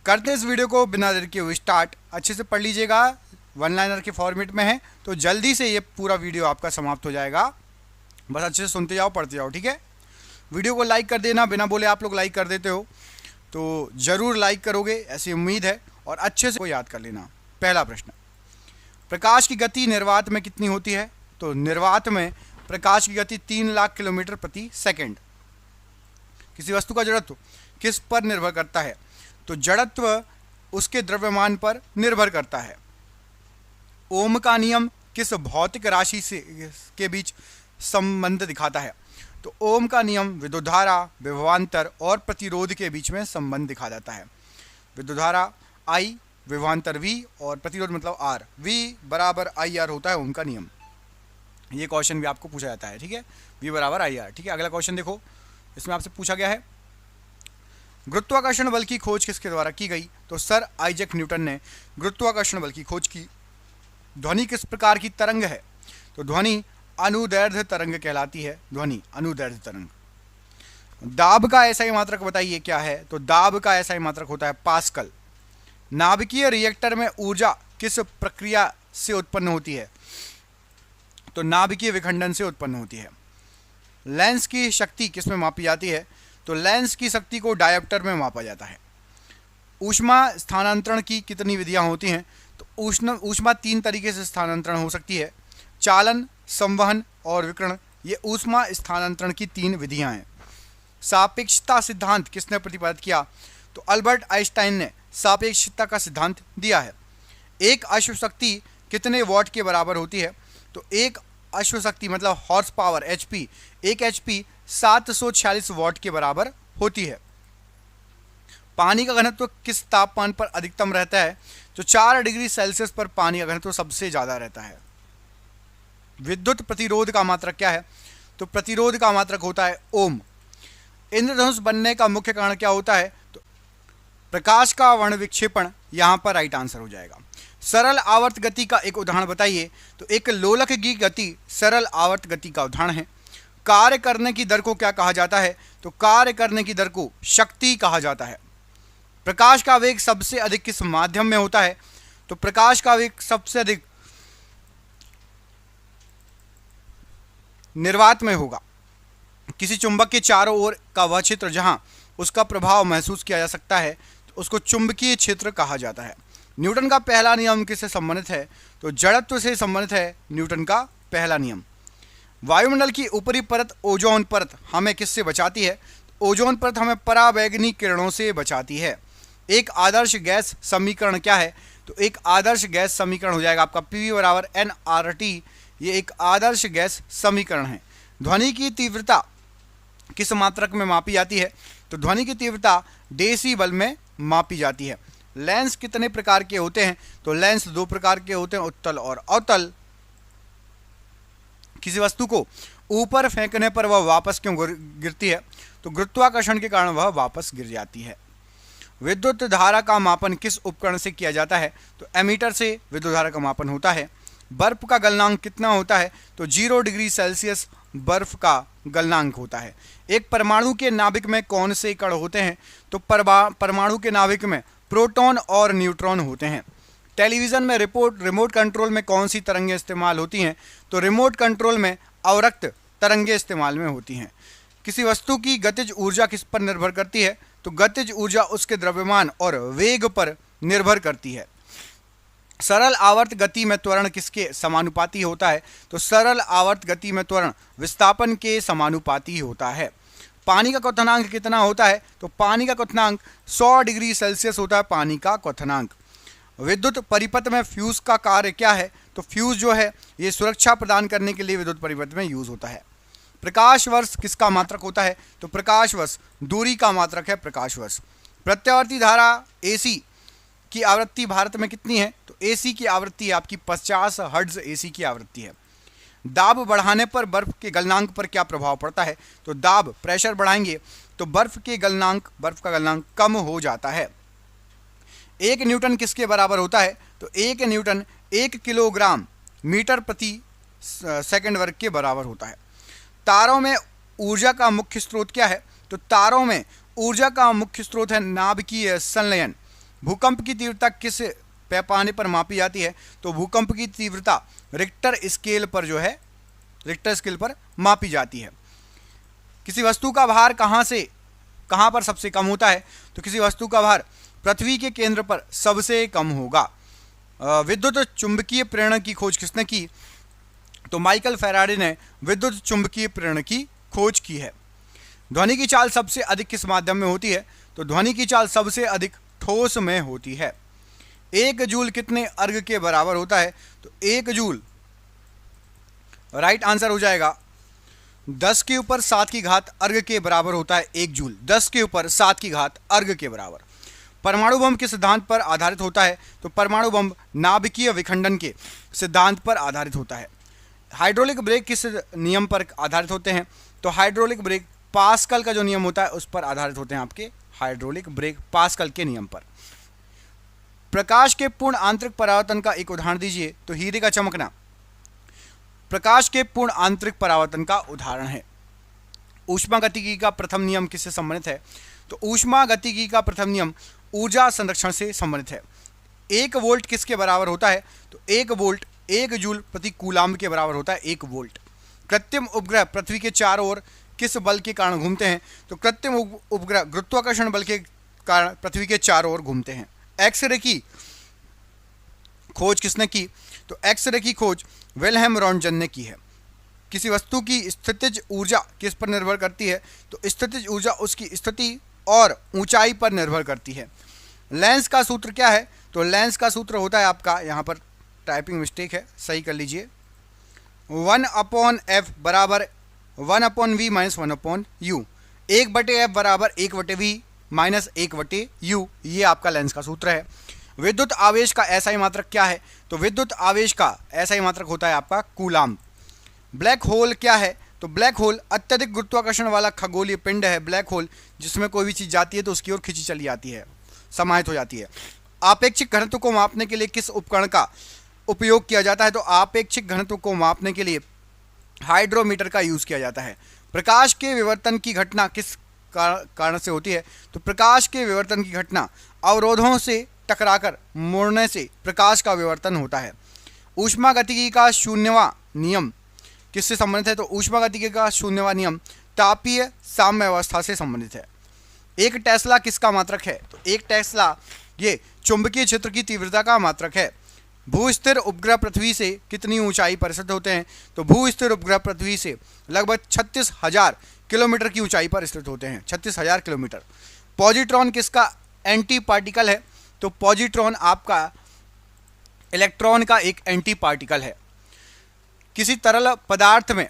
करते हैं इस वीडियो को बिना देर के हुए स्टार्ट। अच्छे से पढ़ लीजिएगा, वन लाइनर के फॉर्मेट में है तो जल्दी से ये पूरा वीडियो आपका समाप्त हो जाएगा। बस अच्छे से सुनते जाओ, पढ़ते जाओ, ठीक है। वीडियो को लाइक कर देना, बिना बोले आप लोग लाइक कर देते हो तो ज़रूर लाइक करोगे ऐसी उम्मीद है, और अच्छे से को याद कर लेना। पहला प्रश्न, प्रकाश की गति निर्वात में कितनी होती है? तो निर्वात में प्रकाश की गति 3 लाख किलोमीटर प्रति सेकंड। किसी वस्तु का जड़त्व किस पर निर्भर करता है? तो जड़त्व उसके द्रव्यमान पर निर्भर करता है। ओम का नियम किस भौतिक राशि से के बीच संबंध दिखाता है? तो ओम का नियम विद्युत धारा, विभवांतर और प्रतिरोध के बीच में संबंध दिखा जाता है। विद्युत धारा I, विभवांतर V और प्रतिरोध मतलब R, V बराबर IR होता है ओम का नियम। ये क्वेश्चन भी आपको पूछा जाता है, ठीक है, V बराबर IR। ठीक है, अगला क्वेश्चन देखो, इसमें आपसे पूछा गया है गुरुत्वाकर्षण बल की खोज किसके द्वारा की गई? तो सर आइजैक न्यूटन ने गुरुत्वाकर्षण बल की खोज की। ध्वनि किस प्रकार की तरंग है? तो ध्वनि अनुदैर्ध्य तरंग कहलाती है। ध्वनि अनुदैर्ध्य तरंग। दाब का एसआई मात्रक बताइए क्या है? तो दाब का एसआई मात्रक होता है पास्कल। नाभिकीय रिएक्टर में ऊर्जा किस प्रक्रिया से उत्पन्न होती है? तो नाभिकीय विखंडन से उत्पन्न होती है। लेंस की शक्ति किस में मापी जाती है? तो लेंस की शक्ति को डायोप्टर में मापा जाता है। ऊष्मा स्थानांतरण की कितनी विधियां होती हैं? तो ऊष्मा 3 तरीके से स्थानांतरण हो सकती है, चालन, संवहन और विकिरण। ये ऊष्मा स्थानांतरण की 3 विधियां हैं। सापेक्षता सिद्धांत किसने प्रतिपादित किया? तो अल्बर्ट आइंस्टाइन ने सापेक्षता का सिद्धांत दिया है। एक अश्व शक्ति कितने वॉट के बराबर होती है? तो एक अश्व शक्ति मतलब हॉर्स पावर HP, एक HP 746 वॉट के बराबर होती है। पानी का घनत्व किस तापमान पर अधिकतम रहता है? तो 4 डिग्री सेल्सियस पर पानी का घनत्व सबसे ज़्यादा रहता है। विद्युत प्रतिरोध का मात्रक क्या है? तो प्रतिरोध का मात्रक होता है ओम। इंद्रधनुष बनने का मुख्य कारण क्या होता है? तो प्रकाश का वर्ण विक्षेपण, यहाँ पर राइट आंसर हो जाएगा। सरल आवर्त गति का एक उदाहरण बताइए। तो एक लोलक की गति सरल आवर्त गति का उदाहरण है। कार्य करने की दर को क्या कहा जाता है? तो कार्य करने की दर को शक्ति कहा जाता है। प्रकाश का वेग सबसे अधिक किस माध्यम में होता है? तो प्रकाश का वेग सबसे अधिक निर्वात में होगा। किसी चुंबक के चारों ओर का वह क्षेत्र जहां उसका प्रभाव महसूस किया जा सकता है तो उसको चुंबकीय क्षेत्र कहा जाता है। न्यूटन का पहला नियम किससे संबंधित है? तो जड़त्व से संबंधित है न्यूटन का पहला नियम। वायुमंडल की ऊपरी परत ओजोन परत हमें किससे बचाती है? ओजोन परत हमें पराबैंगनी किरणों से बचाती है। एक आदर्श गैस समीकरण क्या है? तो एक आदर्श गैस समीकरण हो जाएगा आपका PV बराबर nRT। ये एक आदर्श गैस समीकरण है। ध्वनि की तीव्रता किस मात्रक में मापी जाती है? तो ध्वनि की तीव्रता डेसीबल में मापी जाती है। लेंस कितने प्रकार के होते हैं? तो लेंस 2 प्रकार के होते हैं, उत्तल और अवतल। किसी वस्तु को ऊपर फेंकने पर वह वापस क्यों गिरती है? तो गुरुत्वाकर्षण के कारण वह वापस गिर जाती है। विद्युत धारा का मापन किस उपकरण से किया जाता है? तो एमीटर से विद्युत धारा का मापन होता है। बर्फ का गलनांक कितना होता है? तो 0 डिग्री सेल्सियस बर्फ का गलनांक होता है। एक परमाणु के नाभिक में कौन से कण होते हैं? तो परमाणु के नाभिक में प्रोटॉन और न्यूट्रॉन होते हैं। टेलीविज़न में रिमोट कंट्रोल में कौन सी तरंगें इस्तेमाल होती हैं? तो रिमोट कंट्रोल में अवरक्त तरंगें इस्तेमाल में होती हैं। किसी वस्तु की गतिज ऊर्जा किस पर निर्भर करती है? तो गतिज ऊर्जा उसके द्रव्यमान और वेग पर निर्भर करती है। सरल आवर्त गति में त्वरण किसके समानुपाती होता है? तो सरल आवर्त गति में त्वरण विस्थापन के समानुपाती होता है। पानी का क्वथनांक कितना होता है? तो पानी का क्वथनांक 100 डिग्री सेल्सियस होता है। पानी का क्वथनांक। विद्युत परिपथ में फ्यूज का कार्य क्या है? तो फ्यूज जो है ये सुरक्षा प्रदान करने के लिए विद्युत परिपथ में यूज होता है। प्रकाश वर्ष किसका मात्रक होता है? तो प्रकाश वर्ष दूरी का मात्रक है प्रकाश वर्ष। प्रत्यावर्ती धारा AC की आवृत्ति भारत में कितनी है? तो AC की आवृत्ति आपकी 50 हर्ट्ज AC की आवृत्ति है। दाब बढ़ाने पर बर्फ के गलनांक पर क्या प्रभाव पड़ता है? तो दाब प्रेशर बढ़ाएंगे तो बर्फ का गलनांक कम हो जाता है। 1 न्यूटन किसके बराबर होता है? तो 1 न्यूटन 1 किलोग्राम मीटर प्रति सेकंड वर्ग के बराबर होता है। तारों में ऊर्जा का मुख्य स्रोत क्या है? तो तारों में ऊर्जा का मुख्य स्रोत है नाभिकीय संलयन। भूकंप की तीव्रता किस पैमाने पर मापी जाती है? तो भूकंप की तीव्रता रिक्टर स्केल पर जो है, रिक्टर स्केल पर मापी जाती है। किसी वस्तु का भार कहाँ पर सबसे कम होता है? तो किसी वस्तु का भार पृथ्वी के केंद्र पर सबसे कम होगा। विद्युत चुंबकीय प्रेरण की खोज किसने की? तो माइकल फैराडे ने विद्युत चुंबकीय प्रेरण की खोज की है। ध्वनि की चाल सबसे अधिक किस माध्यम में होती है? तो ध्वनि की चाल सबसे अधिक ठोस में होती है। 1 जूल कितने अर्ग के बराबर होता है? तो 1 जूल राइट आंसर हो जाएगा 10 के ऊपर 7 की घात अर्ग के बराबर होता है। 1 जूल 10 के ऊपर 7 की घात अर्ग के बराबर। परमाणु बम किस सिद्धांत पर आधारित होता है? तो परमाणु बम नाभिकीय विखंडन के सिद्धांत पर आधारित होता है। हाइड्रोलिक ब्रेक किस नियम पर आधारित होते हैं? तो हाइड्रोलिक ब्रेक पास्कल का जो नियम होता है उस पर आधारित होते हैं। आपके हाइड्रोलिक ब्रेक पास्कल के नियम पर। प्रकाश के पूर्ण आंतरिक परावर्तन का एक उदाहरण दीजिए। तो हीरे का चमकना प्रकाश के पूर्ण आंतरिक परावर्तन का उदाहरण है। ऊष्मागतिकी का प्रथम नियम किससे संबंधित है? तो ऊष्मागतिकी का प्रथम नियम ऊर्जा संरक्षण से संबंधित है। 1 वोल्ट किसके बराबर होता है? तो 1 वोल्ट 1 जूल प्रति कूलाम्ब के बराबर होता है। 1 वोल्ट। कृत्रिम उपग्रह पृथ्वी के चारों ओर किस बल के कारण घूमते हैं? तो कृत्रिम उपग्रह गुरुत्वाकर्षण बल के कारण पृथ्वी के चारों ओर घूमते हैं। एक्सरे की खोज किसने की? तो एक्सरे की खोज विल्हेम रॉन्टजन ने की है। किसी वस्तु की स्थितिज ऊर्जा किस पर निर्भर करती है? तो स्थितिज ऊर्जा उसकी स्थिति और ऊंचाई पर निर्भर करती है। लेंस का सूत्र क्या है? तो लेंस का सूत्र होता है आपका, यहाँ पर टाइपिंग मिस्टेक है, सही कर लीजिए, 1/f बराबर 1/v माइनस 1/u। 1/f बराबर 1/v माइनस 1/u, ये आपका लेंस का सूत्र है। विद्युत आवेश का एसआई मात्रक क्या है? तो विद्युत आवेश का एसआई मात्रक होता है आपका कूलाम्ब। ब्लैक होल क्या है? तो ब्लैक होल अत्यधिक गुरुत्वाकर्षण वाला खगोलीय पिंड है। ब्लैक होल जिसमें कोई भी चीज़ जाती है तो उसकी ओर खींची चली जाती है, समाहित हो जाती है। आपेक्षिक घनत्व को मापने के लिए किस उपकरण का उपयोग किया जाता है? तो आपेक्षिक घनत्व को मापने के लिए हाइड्रोमीटर का यूज़ किया जाता है। प्रकाश के विवर्तन की घटना किस कारण से होती है? तो प्रकाश के विवर्तन की घटना अवरोधों से टकराकर मुड़ने से प्रकाश का विवर्तन होता है। ऊष्मागतिकी का शून्यवां नियम किससे संबंधित है? तो ऊष्मागतिकी का शून्यवां नियम तापीय साम्यावस्था से संबंधित है। 1 टेस्ला किसका मात्रक है? तो 1 टेस्ला ये चुंबकीय क्षेत्र की तीव्रता का मात्रक है। भूस्थिर उपग्रह पृथ्वी से कितनी ऊंचाई पर स्थित होते हैं? तो भूस्थिर उपग्रह पृथ्वी से लगभग 36,000 किलोमीटर की ऊंचाई पर स्थित होते हैं। 36,000 किलोमीटर। पॉजिट्रॉन किसका एंटी पार्टिकल है? तो पॉजिट्रॉन आपका इलेक्ट्रॉन का एक एंटी पार्टिकल है। किसी तरल पदार्थ में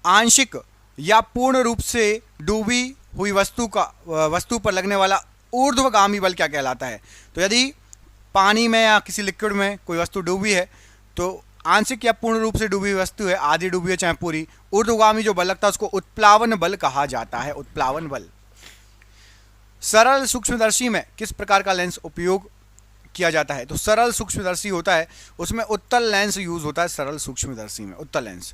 आंशिक या पूर्ण रूप से डूबी हुई वस्तु पर लगने वाला ऊर्ध्वगामी बल क्या कहलाता है? तो यदि पानी में या किसी लिक्विड में कोई वस्तु डूबी है तो आंशिक या पूर्ण रूप से डूबी हुई वस्तु है, आधी डूबी है चाहे पूरी, ऊर्ध्वगामी जो बल लगता है उसको उत्प्लावन बल कहा जाता है। उत्प्लावन बल। सरल सूक्ष्मदर्शी में किस प्रकार का लेंस उपयोग किया जाता है? तो सरल सूक्ष्मदर्शी होता है उसमें उत्तल लेंस यूज होता है। सरल सूक्ष्मदर्शी में उत्तल लेंस।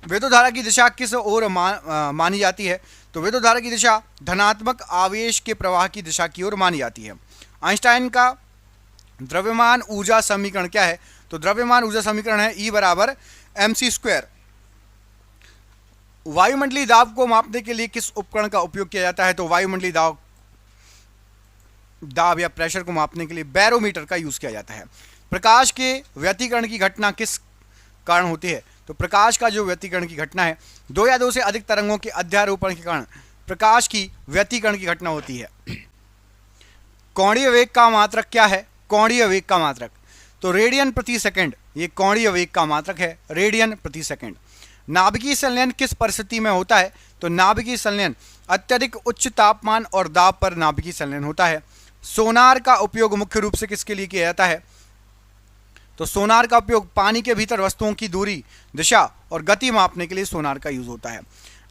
विद्युत धारा की दिशा किस ओर मानी जाती है? तो विद्युत धारा की दिशा धनात्मक आवेश के प्रवाह की दिशा की ओर मानी जाती है। आइंस्टाइन का द्रव्यमान ऊर्जा समीकरण क्या है? तो द्रव्यमान ऊर्जा समीकरण है E बराबर mc²। वायुमंडलीय दाब को मापने के लिए किस उपकरण का उपयोग किया जाता है? तो वायुमंडलीय दाब या प्रेशर को मापने के लिए बैरोमीटर का यूज किया जाता है। प्रकाश के व्यतिकरण की घटना किस कारण होती है? तो प्रकाश का जो व्यतिकरण की घटना है, 2 या 2 से अधिक तरंगों के अध्यारोपण के कारण प्रकाश की व्यतिकरण की घटना होती है। कोणीय वेग का मात्रक क्या है? कोणीय वेग का मात्रक तो रेडियन प्रति सेकंड, ये कोणीय वेग का मात्रक है, रेडियन प्रति सेकंड। नाभिकीय संलयन किस परिस्थिति में होता है? तो नाभिकीय संलयन अत्यधिक उच्च तापमान और दाब पर नाभिकीय संलयन होता है। सोनार का उपयोग मुख्य रूप से किसके लिए किया जाता है? तो सोनार का उपयोग पानी के भीतर वस्तुओं की दूरी, दिशा और गति मापने के लिए सोनार का यूज होता है।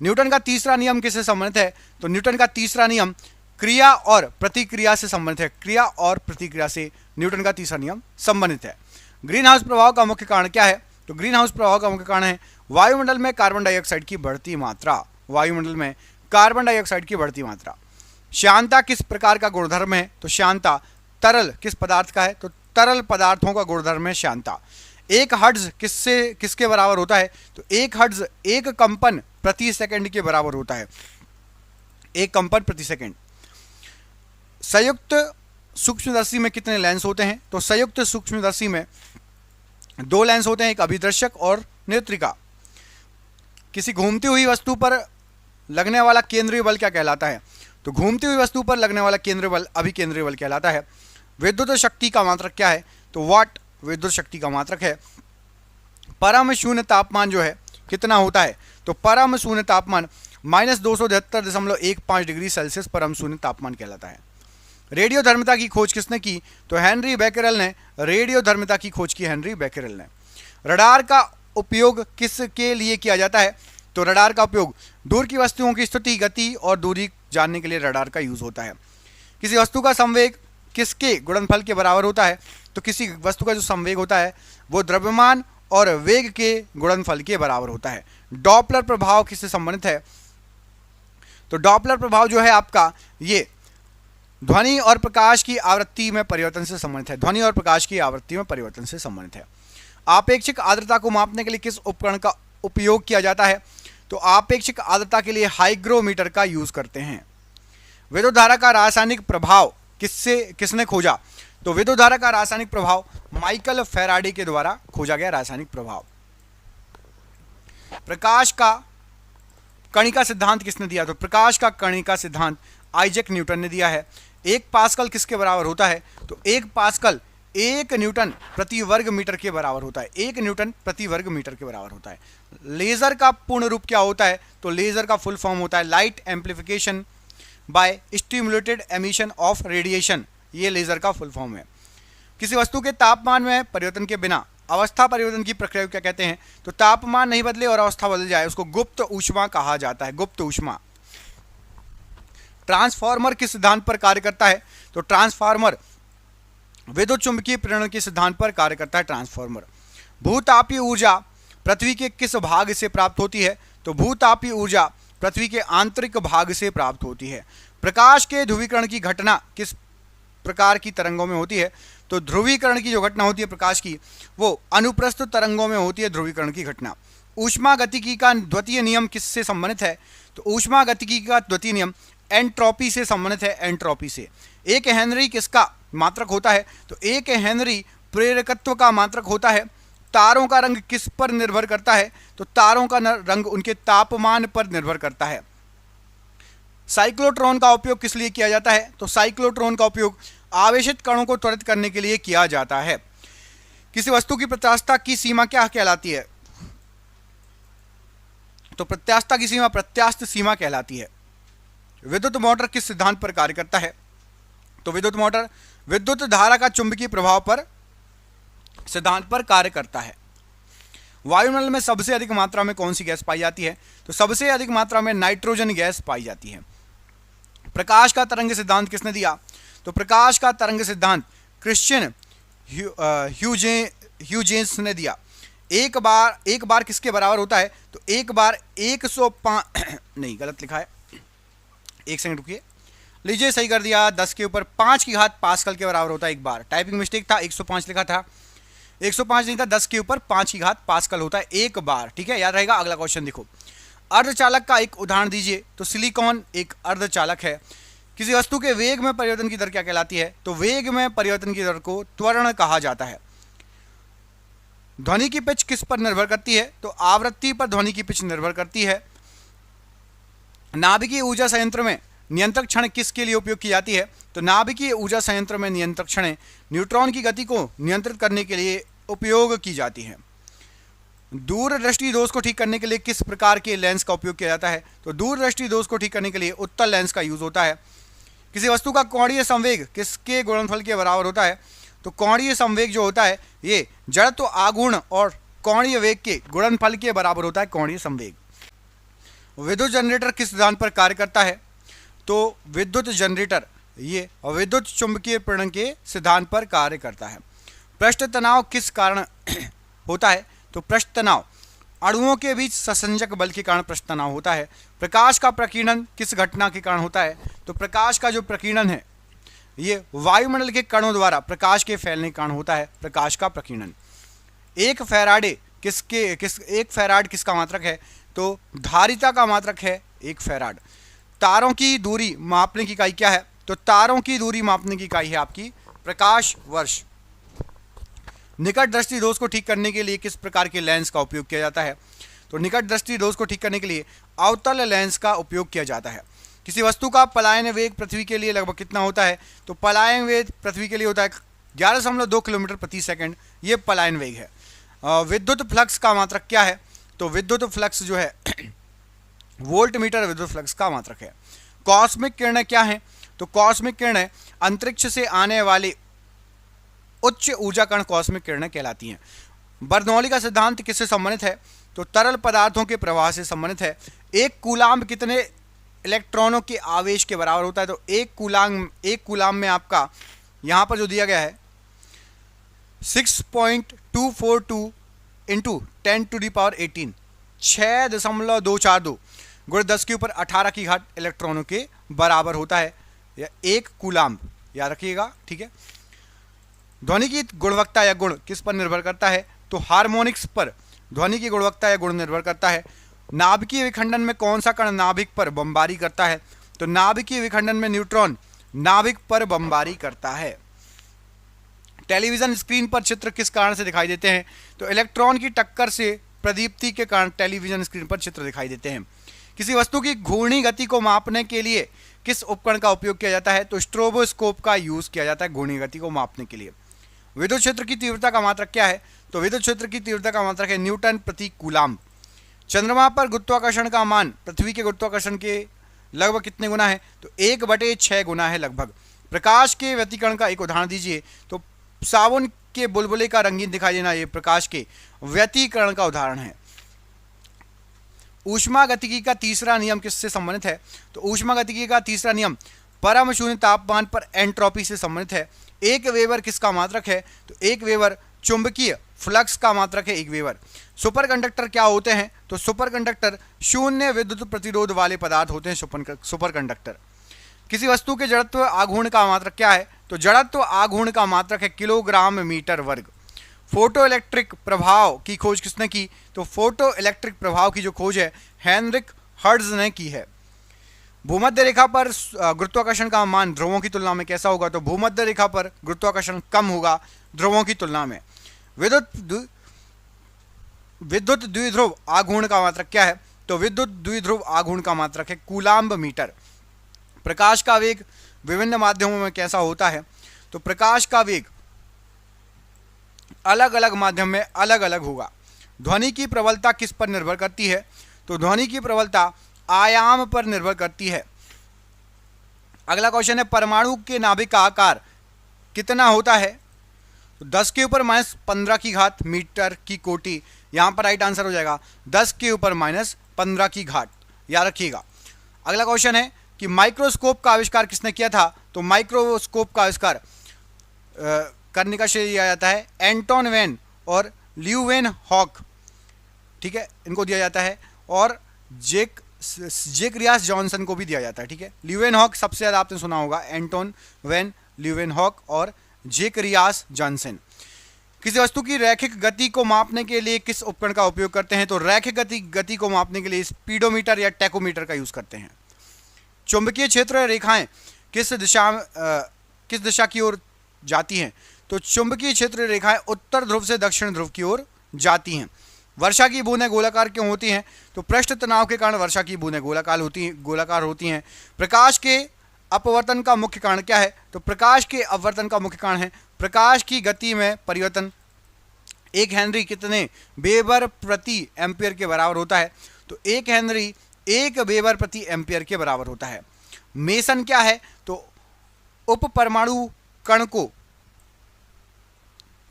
न्यूटन का तीसरा नियम किससे संबंधित है? तो न्यूटन का तीसरा नियम क्रिया और प्रतिक्रिया से संबंधित है। क्रिया और प्रतिक्रिया से न्यूटन का तीसरा नियम संबंधित है। ग्रीन हाउस प्रभाव का मुख्य कारण क्या है? तो ग्रीन हाउस प्रभाव का मुख्य कारण है वायुमंडल में कार्बन डाइऑक्साइड की बढ़ती मात्रा। वायुमंडल में कार्बन डाइऑक्साइड की बढ़ती मात्रा। श्यानता किस प्रकार का गुणधर्म है? तो श्यानता तरल किस पदार्थ का है? तो तरल पदार्थों का गुणधर्म है श्यानता। 1 हर्ट्ज किसके बराबर होता है? तो 1 हर्ट्ज 1 कंपन प्रति सेकंड के बराबर होता है, 1 कंपन प्रति सेकंड। संयुक्त सूक्ष्मदर्शी में कितने लेंस होते हैं? तो संयुक्त सूक्ष्मदर्शी में 2 लेंस होते हैं, एक अभिदर्शक और नेत्रिका। किसी घूमती हुई वस्तु पर लगने वाला केंद्रीय बल क्या कहलाता है? तो घूमती हुई वस्तु पर लगने वाला केंद्रीय बल अभिकेंद्रीय बल कहलाता है। विद्युत शक्ति का मात्रक क्या है? तो वाट विद्युत शक्ति का मात्रक है। परम शून्य तापमान जो है कितना होता है? तो परम शून्य तापमान -273.15 डिग्री सेल्सियस परम शून्य तापमान कहलाता है। रेडियोधर्मिता की खोज किसने की? तो हेनरी बेकेरेल ने रेडियोधर्मिता की खोज की, हेनरी बेकेरेल ने। रडार का उपयोग किसके लिए किया जाता है? तो रडार का उपयोग दूर की वस्तुओं की स्थिति, गति और दूरी जानने के लिए रडार का यूज होता है। किसी वस्तु का संवेग किसके गुणनफल के बराबर होता है? तो किसी वस्तु का जो संवेग होता है वो द्रव्यमान और वेग के गुणनफल के बराबर होता है। डॉपलर प्रभाव किससे संबंधित है? तो डॉपलर प्रभाव जो है आपका ये ध्वनि और प्रकाश की आवृत्ति में परिवर्तन से संबंधित है, ध्वनि और प्रकाश की आवृत्ति में परिवर्तन से संबंधित है। आपेक्षिक आर्द्रता को मापने के लिए किस उपकरण का उपयोग किया जाता है? तो आपेक्षिक आर्द्रता के लिए हाइग्रोमीटर का यूज करते हैं। विद्युत धारा का रासायनिक प्रभाव किसने खोजा? तो विद्युत धारा का रासायनिक प्रभाव माइकल फैराडे के द्वारा खोजा गया रासायनिक प्रभाव। प्रकाश का कणिका सिद्धांत किसने दिया? तो प्रकाश का कणिका सिद्धांत आइजैक न्यूटन ने दिया है। 1 पास्कल किसके बराबर होता है? तो 1 पास्कल 1 न्यूटन प्रति वर्ग मीटर के बराबर होता है, 1 न्यूटन प्रति वर्ग मीटर के बराबर होता है। लेजर का पूर्ण रूप क्या होता है? तो लेजर का फुल फॉर्म होता है light amplification by stimulated emission of radiation, ये लेजर का फुल फॉर्म है। किसी वस्तु के तापमान में परिवर्तन के बिना अवस्था परिवर्तन की प्रक्रिया को क्या कहते हैं? तो तापमान नहीं बदले और अवस्था बदल जाए उसको गुप्त ऊष्मा कहा जाता है, गुप्त ऊष्मा। ट्रांसफार्मर किस सिद्धांत पर कार्य करता है? तो ट्रांसफार्मर विद्युत चुंबकीय प्रेरण के सिद्धांत पर कार्य करता है ट्रांसफार्मर। भूतापीय ऊर्जा पृथ्वी के किस भाग से प्राप्त होती है? तो भूतापीय ऊर्जा पृथ्वी के आंतरिक भाग से प्राप्त होती है। प्रकाश के ध्रुवीकरण की घटना किस प्रकार की तरंगों में होती है? तो ध्रुवीकरण की जो घटना होती है प्रकाश की वो अनुप्रस्थ तरंगों में होती है ध्रुवीकरण की घटना। ऊष्मागतिकी का द्वितीय नियम किससे संबंधित है? तो ऊष्मागतिकी का द्वितीय नियम एंट्रोपी से संबंधित है, एंट्रोपी से। 1 हेनरी किसका मात्रक होता है? तो 1 हेनरी प्रेरकत्व का मात्रक होता है। तारों का रंग किस पर निर्भर करता है? तो तारों का रंग उनके तापमान पर निर्भर करता है। साइक्लोट्रॉन का उपयोग किस लिए किया जाता है? तो साइक्लोट्रॉन का उपयोग आवेशित कणों को त्वरित करने के लिए किया जाता है। किसी वस्तु की प्रत्यास्थता की सीमा क्या कहलाती है? तो प्रत्यास्थता की सीमा प्रत्यास्थ सीमा कहलाती है। विद्युत मोटर किस सिद्धांत पर कार्य करता है? तो विद्युत मोटर विद्युत धारा का चुंबकीय प्रभाव पर सिद्धांत पर कार्य करता है। वायुमंडल में सबसे अधिक मात्रा में कौन सी गैस पाई जाती है? तो सबसे अधिक मात्रा में नाइट्रोजन गैस पाई जाती है। प्रकाश का तरंग सिद्धांत किसने दिया? तो प्रकाश का तरंग सिद्धांत क्रिश्चियन ह्यूजेंस ने दिया। एक बार किसके बराबर होता है? तो 1 बार 105 नहीं, गलत लिखा है, 1 सेकंड रुकिए, लीजिए सही कर दिया। 10 के ऊपर 5 की घात पास्कल के बराबर होता है 1 बार। टाइपिंग मिस्टेक था, 105 लिखा था, 105 नहीं था, 10 के ऊपर 5 की घात पास्कल होता है 1 बार। ठीक है, याद रहेगा। अगला क्वेश्चन देखो, अर्धचालक का एक उदाहरण दीजिए। तो सिलिकॉन एक अर्धचालक है। किसी वस्तु के वेग में परिवर्तन की दर क्या कहलाती है? तो वेग में परिवर्तन की दर को त्वरण कहा जाता है। ध्वनि की पिच किस पर निर्भर करती है? तो आवृत्ति पर ध्वनि की पिच निर्भर करती है। नाभिकीय ऊर्जा संयंत्र में नियंत्रक क्षण किसके लिए उपयोग की जाती है? तो नाभिकीय ऊर्जा संयंत्र में नियंत्रक क्षण न्यूट्रॉन की गति को नियंत्रित करने के लिए उपयोग की जाती है। दूरदृष्टि दोष को ठीक करने के लिए किस प्रकार के लेंस का उपयोग किया जाता है? तो दूरदृष्टि दोष को ठीक करने के लिए उत्तल लेंस का यूज होता है। किसी वस्तु का कोणीय संवेग किसके गुणनफल के बराबर होता है? तो कोणीय संवेग जो होता है ये जड़त्व आघूर्ण और कोणीय वेग के गुणनफल के बराबर होता है कोणीय संवेग। विद्युत जनरेटर किस सिद्धांत पर कार्य करता है? तो विद्युत जनरेटर ये विद्युत चुंबकीय प्रेरण के सिद्धांत पर कार्य करता है। पृष्ठ तनाव किस कारण होता है? तो पृष्ठ तनाव अणुओं के बीच ससंजक बल के कारण पृष्ठ तनाव होता है। प्रकाश का प्रकीर्णन किस घटना के कारण होता है? तो प्रकाश का जो प्रकीर्णन है ये वायुमंडल के कणों द्वारा प्रकाश के फैलने के कारण होता है प्रकाश का प्रकीर्णन। एक फैराड किसका मात्रक है? तो धारिता का मात्रक है एक फैराड। तारों की दूरी मापने की इकाई क्या है? तो तारों की दूरी मापने की इकाई है आपकी प्रकाश वर्ष। निकट दृष्टि दोष को ठीक करने के लिए किस प्रकार के लेंस का उपयोग किया जाता है? तो निकट दृष्टि दोष को ठीक करने के लिए अवतल लेंस का उपयोग किया जाता है। किसी वस्तु का पलायन वेग पृथ्वी के लिए लगभग कितना होता है? तो पलायन वेग पृथ्वी के लिए होता है 11.2 किलोमीटर प्रति सेकंड, ये पलायन वेग है। विद्युत फ्लक्स का मात्रक क्या है? तो विद्युत फ्लक्स जो है वोल्ट मीटर विद्युत फ्लक्स का मात्रक है। कॉस्मिक किरणें क्या है? तो कॉस्मिक किरणें अंतरिक्ष से आने वाले उच्च ऊर्जा कण कॉस्मिक किरणें कहलाती हैं। बर्नौली का सिद्धांत किससे संबंधित है? तो तरल पदार्थों के प्रवाह से संबंधित है। एक कूलाम्ब कितने इलेक्ट्रॉनों के आवेश के बराबर होता है? तो एक कूलाम्ब में आपका यहां पर जो दिया गया है 6.242 इंटू 10⁻18 6.242 गुण 10 के ऊपर 18 की घात इलेक्ट्रॉनों के बराबर होता है या एक कूलाम्ब, याद रखिएगा, ठीक है। ध्वनि की गुणवत्ता या गुण किस पर निर्भर करता है? तो हार्मोनिक्स पर ध्वनि की गुणवत्ता या गुण निर्भर करता है। नाभिकीय विखंडन में कौन सा कण नाभिक पर बमबारी करता है? तो नाभिकीय विखंडन में न्यूट्रॉन नाभिक पर बमबारी करता है। टेलीविजन स्क्रीन पर चित्र किस कारण से दिखाई देते हैं? तो इलेक्ट्रॉन की टक्कर से प्रदीप्ति के कारण टेलीविजन स्क्रीन पर चित्र दिखाई देते हैं। किसी वस्तु की घूर्णी गति को मापने के लिए किस उपकरण का उपयोग किया जाता है? तो स्ट्रोबोस्कोप का यूज किया जाता है घूर्णी गति को मापने के लिए। विद्युत क्षेत्र की तीव्रता का मात्रक क्या है? तो विद्युत क्षेत्र की तीव्रता का मात्रक है न्यूटन प्रति कूलाम्ब। चंद्रमा पर गुरुत्वाकर्षण का मान पृथ्वी के गुरुत्वाकर्षण के लगभग कितने गुना है? तो 1/6 गुना है लगभग। प्रकाश के व्यतिकरण का एक उदाहरण दीजिए। तो साबुन के बुलबुले का रंगीन दिखाई देना ये प्रकाश के व्यतिकरण का उदाहरण है। ऊष्मागतिकी का तीसरा नियम किससे संबंधित है? तो ऊष्मागतिकी का तीसरा नियम परम शून्य तापमान पर एंट्रोपी से संबंधित है। एक वेबर किसका मात्रक है? तो एक वेबर चुंबकीय फ्लक्स का मात्रक है एक वेबर। सुपर कंडक्टर क्या होते हैं? तो सुपर कंडक्टर शून्य विद्युत प्रतिरोध वाले पदार्थ होते हैं सुपर कंडक्टर। किसी वस्तु के जड़त्व आघूर्ण का मात्रक क्या है? तो जड़त्व आघूर्ण का मात्रक है किलोग्राम मीटर वर्ग। फोटो इलेक्ट्रिक प्रभाव की खोज किसने की? तो फोटो इलेक्ट्रिक प्रभाव की जो खोज है हेनरिक हर्ट्ज ने की है। भूमध्य रेखा पर गुरुत्वाकर्षण का मान ध्रुवों की तुलना में कैसा होगा? तो भूमध्य रेखा पर गुरुत्वाकर्षण कम होगा ध्रुवों की तुलना में। विद्युत द्विध्रुव आघूर्ण का मात्रक क्या है? तो विद्युत द्विध्रुव आघूर्ण का मात्रक है कूलाम्ब मीटर। प्रकाश का वेग विभिन्न माध्यमों में कैसा होता है? तो प्रकाश का वेग अलग अलग माध्यम में अलग अलग होगा। ध्वनि की प्रबलता किस पर निर्भर करती है? तो ध्वनि की प्रबलता आयाम पर निर्भर करती है। अगला क्वेश्चन है परमाणु के नाभिक का आकार कितना होता है? तो 10 के ऊपर -15 की घात मीटर की कोटि, यहां पर राइट आंसर हो जाएगा 10 के ऊपर -15 की घात, याद रखिएगा। अगला क्वेश्चन है कि माइक्रोस्कोप का आविष्कार किसने किया था? तो माइक्रोस्कोप का आविष्कार करने का श्रेय दिया जाता है एंटोन वेन और ल्यूवेन हॉक, ठीक है, इनको दिया जाता है, और जेक रियास जॉनसन को भी दिया जाता है, ठीक है। ल्यूवेन हॉक सबसे ज़्यादा आपने सुना होगा, एंटोन वेन, ल्यूवेन हॉक और जेक रियास जॉनसन। किसी वस्तु की रैखिक गति को मापने के लिए किस उपकरण का उपयोग करते हैं? तो रैखिक गति को मापने के लिए स्पीडोमीटर या टैकोमीटर का यूज करते हैं। चुंबकीय क्षेत्र रेखाएं किस दिशा की ओर जाती हैं? तो चुंबकीय क्षेत्र रेखाएं उत्तर ध्रुव से दक्षिण ध्रुव की ओर जाती हैं। वर्षा की बूंदें गोलाकार क्यों होती हैं? तो पृष्ठ तनाव के कारण वर्षा की बूंदें गोलाकार होती हैं। प्रकाश के अपवर्तन का मुख्य कारण क्या है? तो प्रकाश के अपवर्तन का मुख्य कारण है प्रकाश की गति में परिवर्तन। एक हेनरी कितने वेबर प्रति एम्पियर के बराबर होता है? तो एक हेनरी 1 वेबर प्रति एम्पियर के बराबर होता है। मेसन क्या है? तो उप परमाणु कण को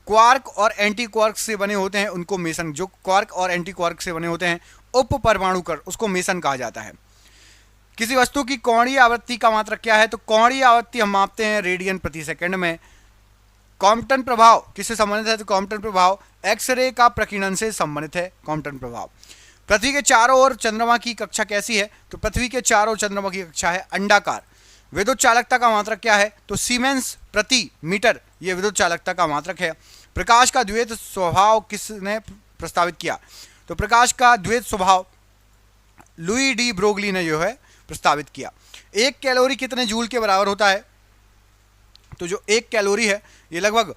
क्वार्क और एंटी क्वार्क से बने होते हैं, उनको मेसन, जो क्वार्क और एंटी क्वार्क से बने होते हैं उप परमाणु कण, उसको मेसन कहा जाता है। किसी वस्तु की कोणीय आवृत्ति का मात्रक क्या है? तो कोणीय आवृत्ति हम मापते हैं रेडियन प्रति सेकंड में। कॉम्पटन प्रभाव किससे संबंधित है? तो कॉम्पटन प्रभाव एक्सरे का प्रकीर्णन से संबंधित है। कॉम्पटन प्रभाव। पृथ्वी के चारों ओर चंद्रमा की कक्षा कैसी है? तो पृथ्वी के चारों ओर चंद्रमा की कक्षा है अंडाकार। विद्युत चालकता का मात्रक क्या है? तो सीमेंस प्रति मीटर ये विद्युत चालकता का मात्रक है। प्रकाश का द्वैत स्वभाव किसने प्रस्तावित किया? तो प्रकाश का द्वैत स्वभाव लुई डी ब्रोगली ने जो है प्रस्तावित किया। एक कैलोरी कितने जूल के बराबर होता है? तो जो एक कैलोरी है ये लगभग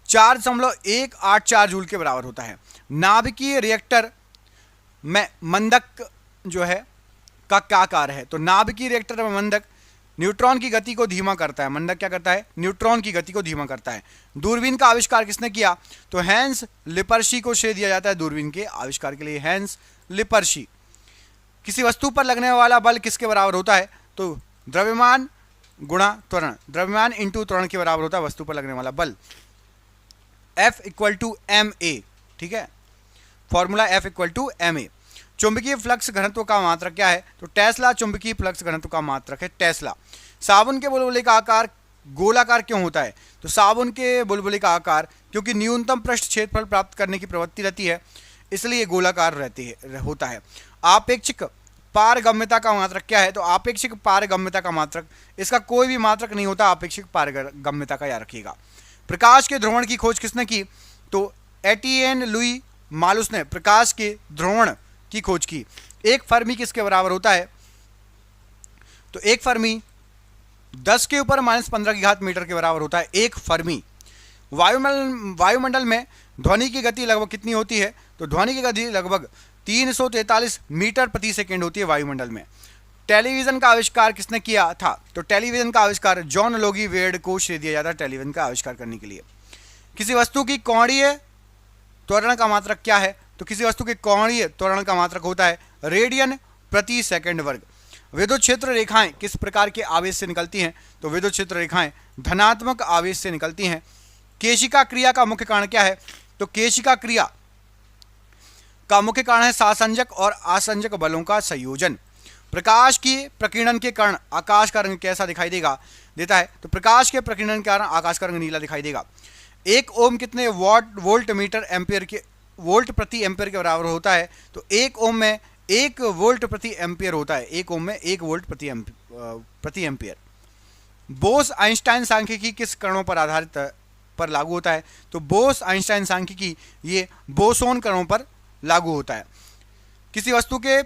4.184 जूल के बराबर होता है। नाभिकीय रिएक्टर में मंदक जो है का क्या कार्य है? तो नाभिकीय रिएक्टर में मंदक न्यूट्रॉन की गति को धीमा करता है। मंदक क्या करता है? न्यूट्रॉन की गति को धीमा करता है। दूरबीन का आविष्कार किसने किया? तो हैंस लिपर्शी को श्रेय दिया जाता है दूरबीन के आविष्कार के लिए, हैंस लिपर्शी। किसी वस्तु पर लगने वाला बल किसके बराबर होता है? तो द्रव्यमान गुणा त्वरण, द्रव्यमान इंटू त्वरण के बराबर होता है वस्तु पर लगने वाला बल। F equal to M A, ठीक है, formula F equal to M A. चुंबकीय फ्लक्स घनत्व का मात्रक क्या है? तो टेस्ला चुंबकीय फ्लक्स घनत्व का मात्रक है टेस्ला। साबुन के बुलबुले का आकार गोलाकार क्यों होता है? तो साबुन के बुलबुले का आकार क्योंकि न्यूनतम पृष्ठ क्षेत्रफल प्राप्त करने की प्रवृत्ति रहती है, इसलिए गोलाकार होता है। आपेक्षिक पारगम्यता का मात्रक क्या है? तो आपेक्षिक पारगम्यता का मात्रक, इसका कोई भी मात्रक नहीं होता आपेक्षिक पारगम्यता का, याद रखिएगा। प्रकाश के ध्रुवण की खोज किसने की? तो एटिएन लुई मालुस ने प्रकाश के ध्रुवण की खोज की। एक फर्मी किसके बराबर होता है? तो एक फर्मी 10 के ऊपर -15 मीटर के बराबर होता है एक फर्मी। वायुमंडल में ध्वनि की गति लगभग कितनी होती है? तो ध्वनि की गति लगभग 343 मीटर प्रति सेकेंड होती है वायुमंडल में। टेलीविजन का आविष्कार किसने किया था? तो टेलीविजन का आविष्कार जॉन लोगी वेड को श्रेय दिया जाता है टेलीविजन का आविष्कार करने के लिए। किसी वस्तु की कोणीय त्वरण का मात्रक क्या है? तो किसी वस्तु के कोणीय त्वरण का मात्रक होता है रेडियन प्रति सेकंड वर्ग। विद्युत क्षेत्र रेखाएं किस प्रकार के आवेश से निकलती हैं? तो विद्युत क्षेत्र रेखाएं धनात्मक आवेश से निकलती हैं। केशिका क्रिया का मुख्य कारण क्या है? तो केशिका क्रिया का मुख्य कारण है सासंजक और आसंजक बलों का संयोजन। प्रकाश की प्रकीर्णन के कारण आकाश का रंग कैसा दिखाई देता है? तो प्रकाश के प्रकीर्णन के कारण आकाश का रंग नीला दिखाई देगा। एक ओम कितने वोल्ट मीटर एम्पियर के वोल्ट प्रति एम्पियर के बराबर होता है? तो एक ओम में 1 वोल्ट प्रति एम्पियर होता है। एक ओम में 1 वोल्ट प्रति एम्पियर। बोस आइंस्टाइन सांख्यिकी किस कणों पर आधारित पर लागू होता है? तो बोस आइंस्टाइन सांख्यिकी ये बोसोन कणों पर लागू होता है। किसी वस्तु के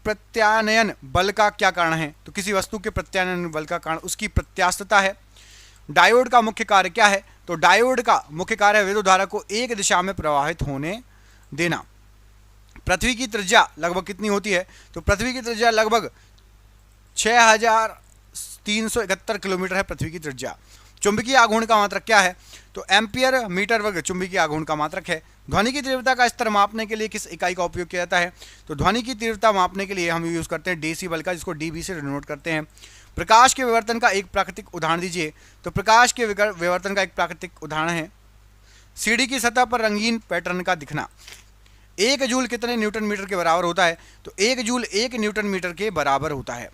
प्रत्यानयन बल का क्या कारण है? तो किसी वस्तु के प्रत्यानयन बल का कारण उसकी प्रत्यास्थता है। डायोड का मुख्य कार्य क्या है? तो डायोड का मुख्य कार्य विद्युत धारा को एक दिशा में प्रवाहित होने देना। पृथ्वी की त्रिज्या लगभग कितनी होती है? तो पृथ्वी की त्रिज्या लगभग 6371 किलोमीटर है पृथ्वी की त्रिज्या। चुंबकीय आघूर्ण का मात्रक क्या है? तो एम्पियर मीटर वर्ग चुंबकीय आघूर्ण का मात्रक है। ध्वनि की तीव्रता का स्तर मापने के लिए किस इकाई का उपयोग किया जाता है? तो ध्वनि की तीव्रता मापने के लिए हम यूज करते हैं डेसीबल का, जिसको डीबी से डिनोट करते हैं। प्रकाश के विवर्तन का एक प्राकृतिक उदाहरण दीजिए। तो प्रकाश के विवर्तन का एक प्राकृतिक उदाहरण है सीढ़ी की सतह पर रंगीन पैटर्न का दिखना। 1 जूल कितने न्यूटन मीटर के बराबर होता है? तो 1 जूल 1 न्यूटन मीटर के बराबर होता है।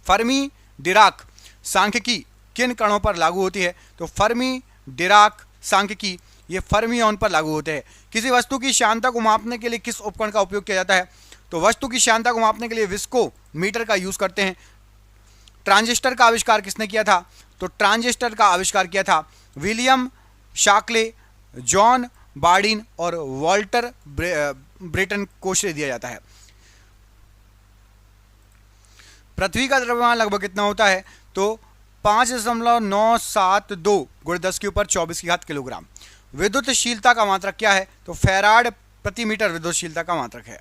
फर्मी डिराक सांख्यिकी किन कणों पर लागू होती है? तो फर्मी डिराक सांख्यिकी ये फर्मियन पर लागू होते हैं। किसी वस्तु की श्यानता को मापने के लिए किस उपकरण का उपयोग किया जाता है? तो वस्तु की श्यानता को मापने के लिए विस्को मीटर का यूज करते हैं। ट्रांजिस्टर का आविष्कार किसने किया था? तो ट्रांजिस्टर का आविष्कार किया था विलियम शाक्ले, जॉन बार्डिन और वॉल्टर ब्रेटन को श्रेय दिया जाता है। पृथ्वी का द्रव्यमान लगभग कितना होता है? तो 5.972 × 10⁻24 किलोग्राम। विद्युतशीलता का मात्रक क्या है? तो फैराड प्रति मीटर विद्युतशीलता का मात्रक है।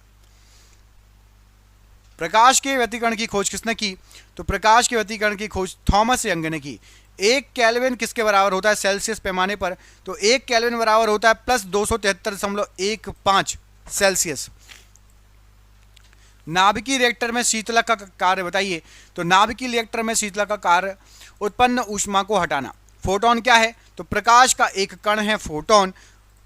प्रकाश के व्यतिकरण की खोज किसने की? तो प्रकाश के व्यतिकरण की खोज थॉमस यंग ने की। 1 केल्विन किसके बराबर होता है सेल्सियस पैमाने पर? तो 1 केल्विन बराबर होता है +273.15 सेल्सियस। नाभिकीय रिएक्टर में शीतलक का कार्य बताइए। तो नाभिकीय रिएक्टर में शीतलक का कार्य उत्पन्न ऊष्मा को हटाना। फोटोन क्या है? तो प्रकाश का एक कण है फोटोन।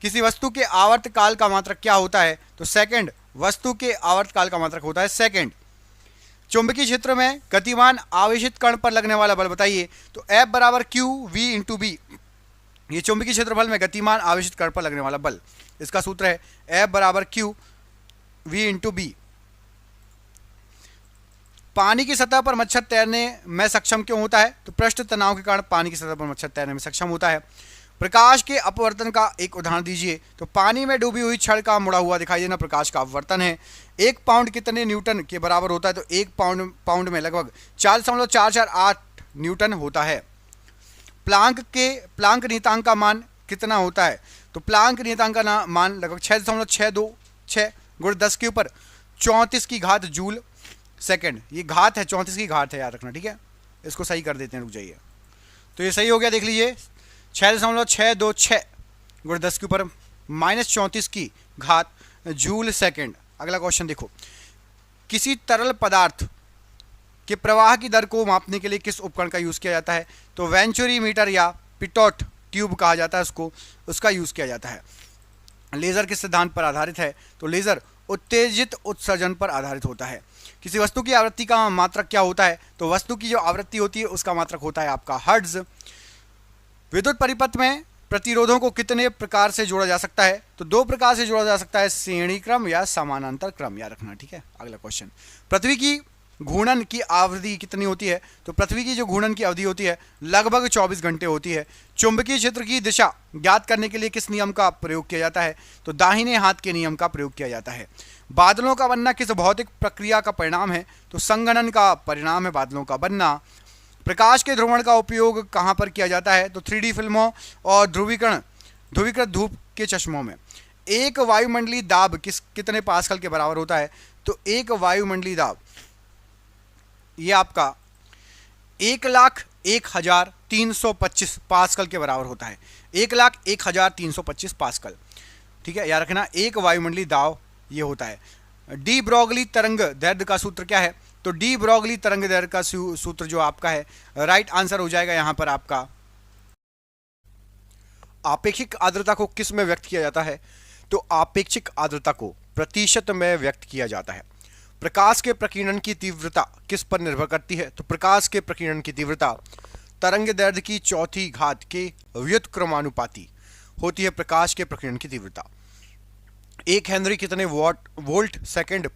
किसी वस्तु के आवर्तकाल का मात्रक क्या होता है? तो सेकंड। वस्तु के आवर्तकाल का मात्रक होता है सेकंड। चुंबकीय क्षेत्र में गतिमान आवेशित कण पर लगने वाला बल बताइए। तो F बराबर QV × B, ये चुंबकीय क्षेत्रफल में गतिमान आवेशित कण पर लगने वाला बल, इसका सूत्र है F बराबर QV × B। पानी की सतह पर मच्छर तैरने में सक्षम क्यों होता है? तो पृष्ठ तनाव के कारण पानी की सतह पर मच्छर तैरने में सक्षम होता है। प्रकाश के अपवर्तन का एक उदाहरण दीजिए। तो पानी में डूबी हुई छड़ का मुड़ा हुआ दिखाई देना प्रकाश का अपवर्तन है। 1 पाउंड कितने न्यूटन के बराबर होता है? तो 1 पाउंड में लगभग 4.448 न्यूटन होता है। प्लांक नियतांक का मान कितना होता है? तो प्लांक नियतांक का मान लगभग 6.626 गुण 10 के ऊपर 34 की घात जूल सेकंड। ये घात है, 34 की घात है, याद रखना, ठीक है। इसको सही कर देते हैं, रुक जाइए। तो ये सही हो गया, देख लीजिए, 6.626 गुण 10 के ऊपर -34 की घात जूल सेकंड। अगला क्वेश्चन देखो, किसी तरल पदार्थ के प्रवाह की दर को मापने के लिए किस उपकरण का यूज़ किया जाता है? तो वेंचुरीमीटर या पिटोट ट्यूब कहा जाता है उसको, उसका यूज़ किया जाता है। लेज़र किस सिद्धांत पर आधारित है? तो लेज़र उत्तेजित उत्सर्जन पर आधारित होता है। किसी वस्तु की आवृत्ति का मात्रक क्या होता है? तो वस्तु की जो आवृत्ति होती है उसका मात्रक होता है आपका हर्ट्ज। विद्युत परिपथ में प्रतिरोधों को कितने प्रकार से जोड़ा जा सकता है? तो 2 प्रकार से जोड़ा जा सकता है, श्रेणी क्रम या समानांतर क्रम, याद रखना, ठीक है। अगला क्वेश्चन, पृथ्वी की घूर्णन की अवधि कितनी होती है? तो पृथ्वी की जो घूर्णन की अवधि होती है लगभग 24 घंटे होती है। चुंबकीय क्षेत्र की दिशा ज्ञात करने के लिए किस नियम का प्रयोग किया जाता है? तो दाहिने हाथ के नियम का प्रयोग किया जाता है। बादलों का बनना किस भौतिक प्रक्रिया का परिणाम है? तो संघनन का परिणाम है बादलों का बनना। प्रकाश के ध्रुवण का उपयोग कहाँ पर किया जाता है? तो 3D फिल्मों और ध्रुवीकृत धूप के चश्मों में। एक वायुमंडलीय दाब कितने पास्कल के बराबर होता है? तो एक वायुमंडलीय दाब ये आपका 1,01,325 पास्कल के बराबर होता है। 1,01,325 पास्कल, ठीक है, याद रखना। एक वायुमंडलीय दाब ये होता है। डी ब्रोगली तरंग दैर्ध्य का सूत्र क्या है? तो डी ब्रोगली तरंग दैर्ध्य का सूत्र जो आपका है, राइट आंसर हो जाएगा यहां पर आपका। आपेक्षिक आर्द्रता को किस में व्यक्त किया जाता है? तो आपेक्षिक आर्द्रता को प्रतिशत में व्यक्त किया जाता है। प्रकाश के प्रकीर्णन की तीव्रता किस पर निर्भर करती है? तो प्रकाश के प्रकीर्णन की तीव्रता तरंग दैर्ध्य की चौथी घात के व्युत्क्रमानुपाती होती है। प्रकाश के प्रकीर्णन की तीव्रता 1 हेनरी कितने वोल्ट सेकंड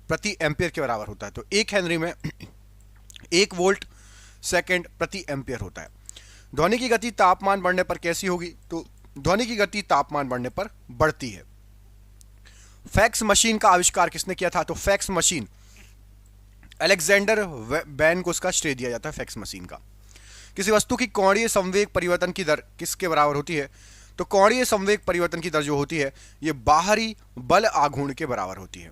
प्रति एम्पियर के बराबर होता है? तो 1 हेनरी में 1 वोल्ट सेकंड प्रति एम्पियर होता है। ध्वनि की गति तापमान बढ़ने पर कैसी होगी? तो ध्वनि की गति तापमान बढ़ने पर बढ़ती है। फैक्स मशीन का आविष्कार किसने किया था? तो फैक्स मशीन अलेक्जेंडर बैन को उसका श्रेय दिया जाता है, फैक्स मशीन का। किसी वस्तु की कोणीय संवेग परिवर्तन की दर किसके बराबर होती है? तो कोणीय संवेग परिवर्तन की दर जो होती है ये बाहरी बल आघूर्ण के बराबर होती है।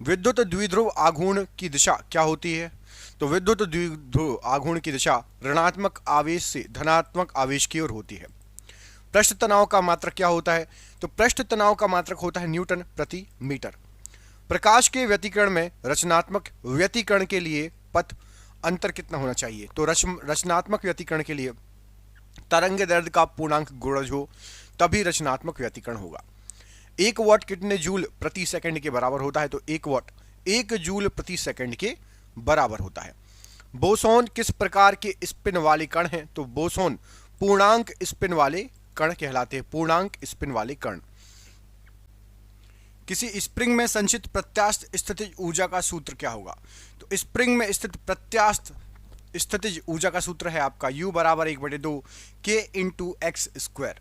विद्युत द्विध्रुव आघूर्ण की दिशा क्या होती है? तो विद्युत द्विध्रुव आघूर्ण की दिशा ऋणात्मक आवेश से धनात्मक आवेश की ओर होती है। पृष्ठ तनाव का मात्रक क्या होता है? तो पृष्ठ तनाव का मात्रक होता है न्यूटन प्रति मीटर। प्रकाश के व्यतिकरण में रचनात्मक व्यतिकरण के लिए पथ अंतर कितना होना चाहिए? तो रचनात्मक व्यतिकरण के लिए तरंग दैर्ध्य का पूर्णांक गुणज हो तभी रचनात्मक व्यतिकरण होगा। 1 वाट कितने जूल प्रति सेकंड के बराबर होता है? तो 1 वाट 1 जूल प्रति सेकंड के बराबर होता है। बोसोन किस प्रकार के स्पिन वाले कण हैं? तो बोसोन पूर्णांक स्पिन वाले कण कहलाते हैं, पूर्णांक स्पिन वाले कण। किसी स्प्रिंग में संचित प्रत्यास्थ स्थितिज ऊर्जा का सूत्र क्या होगा? तो स्प्रिंग में स्थित प्रत्यास्थ स्थितिज ऊर्जा का सूत्र है आपका U बराबर 1/2 K × x²।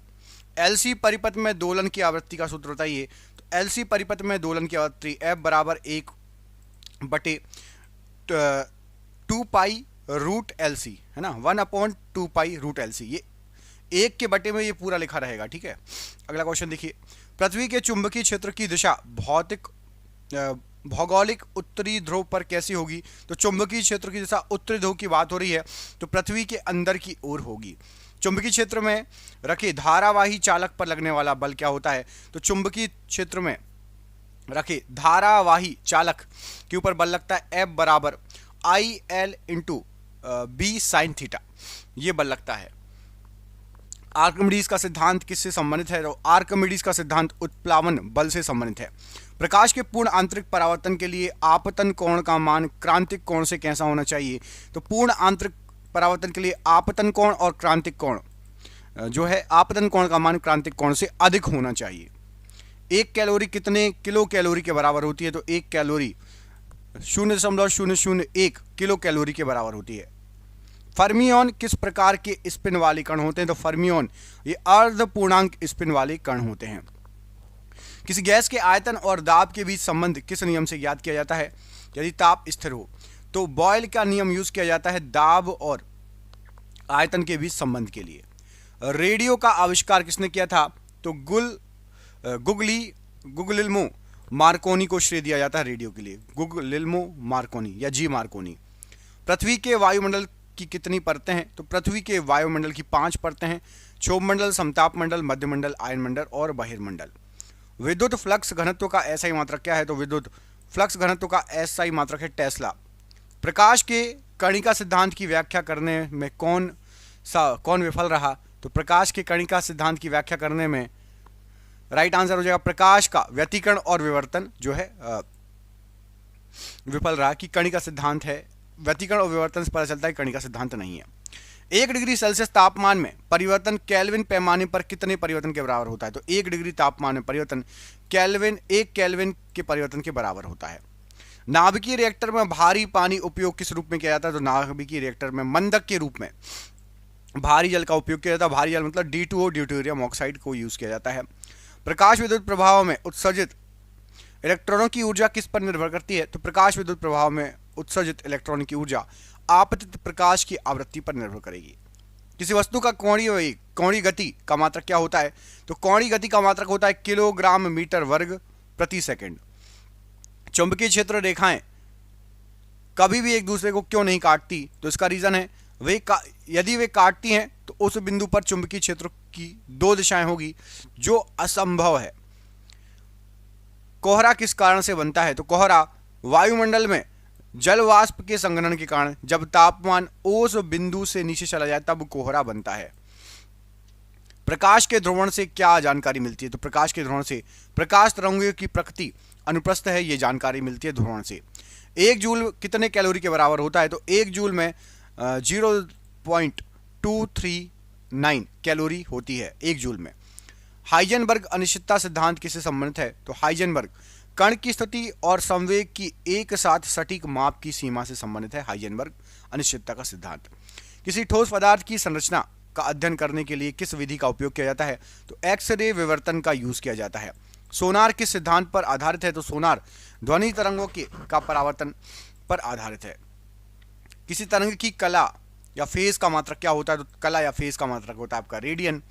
LC परिपथ में दोलन की आवृत्ति का सूत्र बताइए। तो LC परिपथ में दोलन की आवृत्ति F बराबर 1/2 पाई रूट LC है ना, 1/2 पाई रूट LC। ये 1 के बटे में ये पूरा लिखा रहेगा, ठीक है। अगला क्वेश्चन देखिए, पृथ्वी के चुंबकीय क्षेत्र की दिशा भौगोलिक उत्तरी ध्रुव पर कैसी होगी? तो चुंबकीय क्षेत्र की दिशा उत्तरी ध्रुव की बात हो रही है तो पृथ्वी के अंदर की ओर होगी। चुंबकीय क्षेत्र में रखे धारावाही चालक पर लगने वाला बल क्या होता है? तो चुंबकीय क्षेत्र में रखे धारावाही चालक के ऊपर बल लगता है F बराबर IL × B sin थीटा, ये बल लगता है। आर्किमिडीज का सिद्धांत किससे संबंधित है? तो आर्किमिडीज का सिद्धांत उत्प्लावन बल से संबंधित है। प्रकाश के पूर्ण आंतरिक परावर्तन के लिए आपतन कोण का मान क्रांतिक कोण से कैसा होना चाहिए? तो पूर्ण आंतरिक परावर्तन के लिए आपतन कोण और क्रांतिक कोण जो है, आपतन कोण का मान क्रांतिक कोण से अधिक होना चाहिए। 1 कैलोरी कितने किलो कैलोरी के बराबर होती है? तो 1 कैलोरी 0.001 किलो कैलोरी के बराबर होती है। फर्मियन किस प्रकार के स्पिन वाले कण होते हैं? तो फर्मियन ये अर्ध पूर्णांक स्पिन वाले कण होते हैं। किसी गैस के आयतन और दाब के बीच संबंध किस नियम से ज्ञात किया जाता है? यदि ताप स्थिर हो तो बॉयल का नियम यूज किया जाता है दाब और आयतन के बीच संबंध के लिए। रेडियो का आविष्कार किसने किया था? तो गुगलिल्मो मार्कोनी को श्रेय दिया जाता है रेडियो के लिए। गुगलिल्मो मार्कोनी या जी मार्कोनी। पृथ्वी के वायुमंडल की कितनी परतें हैं? तो पृथ्वी के वायुमंडल की 5 परतें हैं। क्षोभमंडल, समताप मंडल, मध्यमंडल, आयनमंडल और बहिर्मंडल। विद्युत फ्लक्स घनत्व का एसआई मात्रक क्या है? तो विद्युत फ्लक्स घनत्व का एसआई मात्रक है टेस्ला। प्रकाश के कणिका सिद्धांत की व्याख्या करने में कौन विफल रहा? तो प्रकाश के कणिका सिद्धांत की व्याख्या करने में राइट आंसर हो जाएगा प्रकाश का व्यतिकरण और विवर्तन जो है विफल रहा। कि कणिका सिद्धांत है, व्यतिकरण और विवर्तन से पता चलता है कणिका सिद्धांत नहीं है। 1 डिग्री सेल्सियस तापमान में परिवर्तन केल्विन पैमाने पर कितने परिवर्तन के बराबर होता है? तो 1 डिग्री तापमान में परिवर्तन 1 केल्विन के परिवर्तन के बराबर होता है। नाभिकीय रिएक्टर में भारी पानी उपयोग किस रूप में किया जाता है? तो नाभिकीय रिएक्टर में मंदक के रूप में भारी जल का उपयोग किया जाता है। भारी जल मतलब D2O ड्यूटेरियम ऑक्साइड को यूज किया जाता है। प्रकाश विद्युत प्रभाव में उत्सर्जित इलेक्ट्रॉनों की ऊर्जा किस पर निर्भर करती है? तो प्रकाश विद्युत प्रभाव में उत्सर्जित इलेक्ट्रॉन की ऊर्जा आपतित प्रकाश की आवृत्ति पर निर्भर करेगी। किसी वस्तु का कोणीय गति का मात्रक क्या होता है? तो कोणीय गति का मात्रक होता है किलोग्राम मीटर वर्ग प्रति सेकंड। चुंबकीय क्षेत्र रेखाएं कभी भी एक दूसरे को क्यों नहीं काटती? तो इसका रीजन है यदि वे काटती हैं तो उस बिंदु पर चुंबकीय क्षेत्र की 2 दिशाएं होगी जो असंभव है। कोहरा किस कारण से बनता है? तो कोहरा वायुमंडल में जल वाष्प के संघनन के कारण जब तापमान उस बिंदु से नीचे चला जाए तब कोहरा बनता है। प्रकाश के ध्रुवण से क्या जानकारी मिलती है? तो प्रकाश के ध्रुवण से प्रकाश तरंगों की प्रकृति अनुप्रस्थ है, ये जानकारी मिलती है ध्रुवण से। 1 जूल कितने कैलोरी के बराबर होता है? तो 1 जूल में 0.239 कैलोरी होती है 1 जूल में। हाइजेनबर्ग अनिश्चितता सिद्धांत किससे संबंधित है? तो हाइजेनबर्ग कण की स्थिति और संवेग की एक साथ सटीक माप की सीमा से संबंधित है हाइजेनबर्ग अनिश्चितता का सिद्धांत। किसी ठोस पदार्थ की संरचना का अध्ययन करने के लिए किस विधि का उपयोग किया जाता है? तो एक्सरे विवर्तन का यूज किया जाता है। सोनार किस सिद्धांत पर आधारित है? तो सोनार ध्वनि तरंगों का परावर्तन पर आधारित है। किसी तरंग की कला या फेज का मात्रक क्या होता है? तो कला या फेज का मात्रक होता है आपका रेडियन।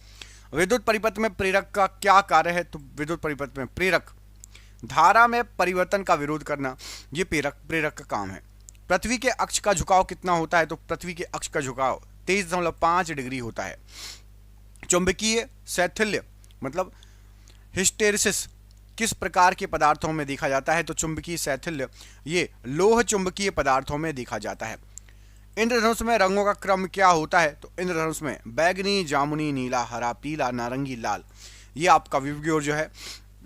विद्युत परिपथ में प्रेरक का क्या कार्य है? तो विद्युत परिपथ में प्रेरक धारा में परिवर्तन का विरोध करना, ये प्रेरक का काम है। पृथ्वी के अक्ष का झुकाव कितना होता है? तो पृथ्वी के अक्ष का झुकाव 23.5 डिग्री होता है। चुंबकीय शैथिल्य मतलब हिस्टेरिसिस किस प्रकार के पदार्थों में देखा जाता है? तो चुंबकीय शैथिल्य ये लोह चुंबकीय पदार्थों में देखा जाता है। इंद्रधनुष में रंगों का क्रम क्या होता है? तो इंद्रधनुष में बैगनी, जामुनी, नीला, हरा, पीला, नारंगी, लाल, ये आपका विबग्योर जो है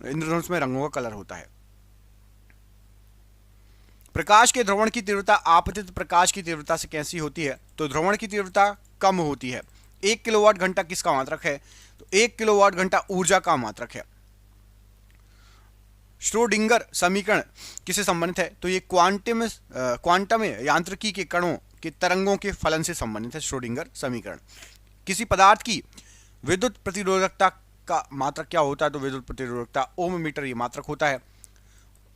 इंद्रधनुष में रंगों का कलर होता है। प्रकाश के ध्रुवण की तीव्रता आपतित प्रकाश की तीव्रता से कैसी होती है? तो ध्रुवण की तीव्रता कम होती है। 1 किलोवाट घंटा किसका मात्रक है? तो 1 किलोवाट घंटा ऊर्जा का मात्रक है। श्रोडिंगर समीकरण किससे संबंधित है? तो ये क्वांटम यांत्रिकी के कणों के तरंगों के फलन से संबंधित है श्रोडिंगर समीकरण। किसी पदार्थ की विद्युत प्रतिरोधकता का मात्रक क्या होता है? तो विद्युत प्रतिरोधकता ओम मीटर ये मात्रक होता है।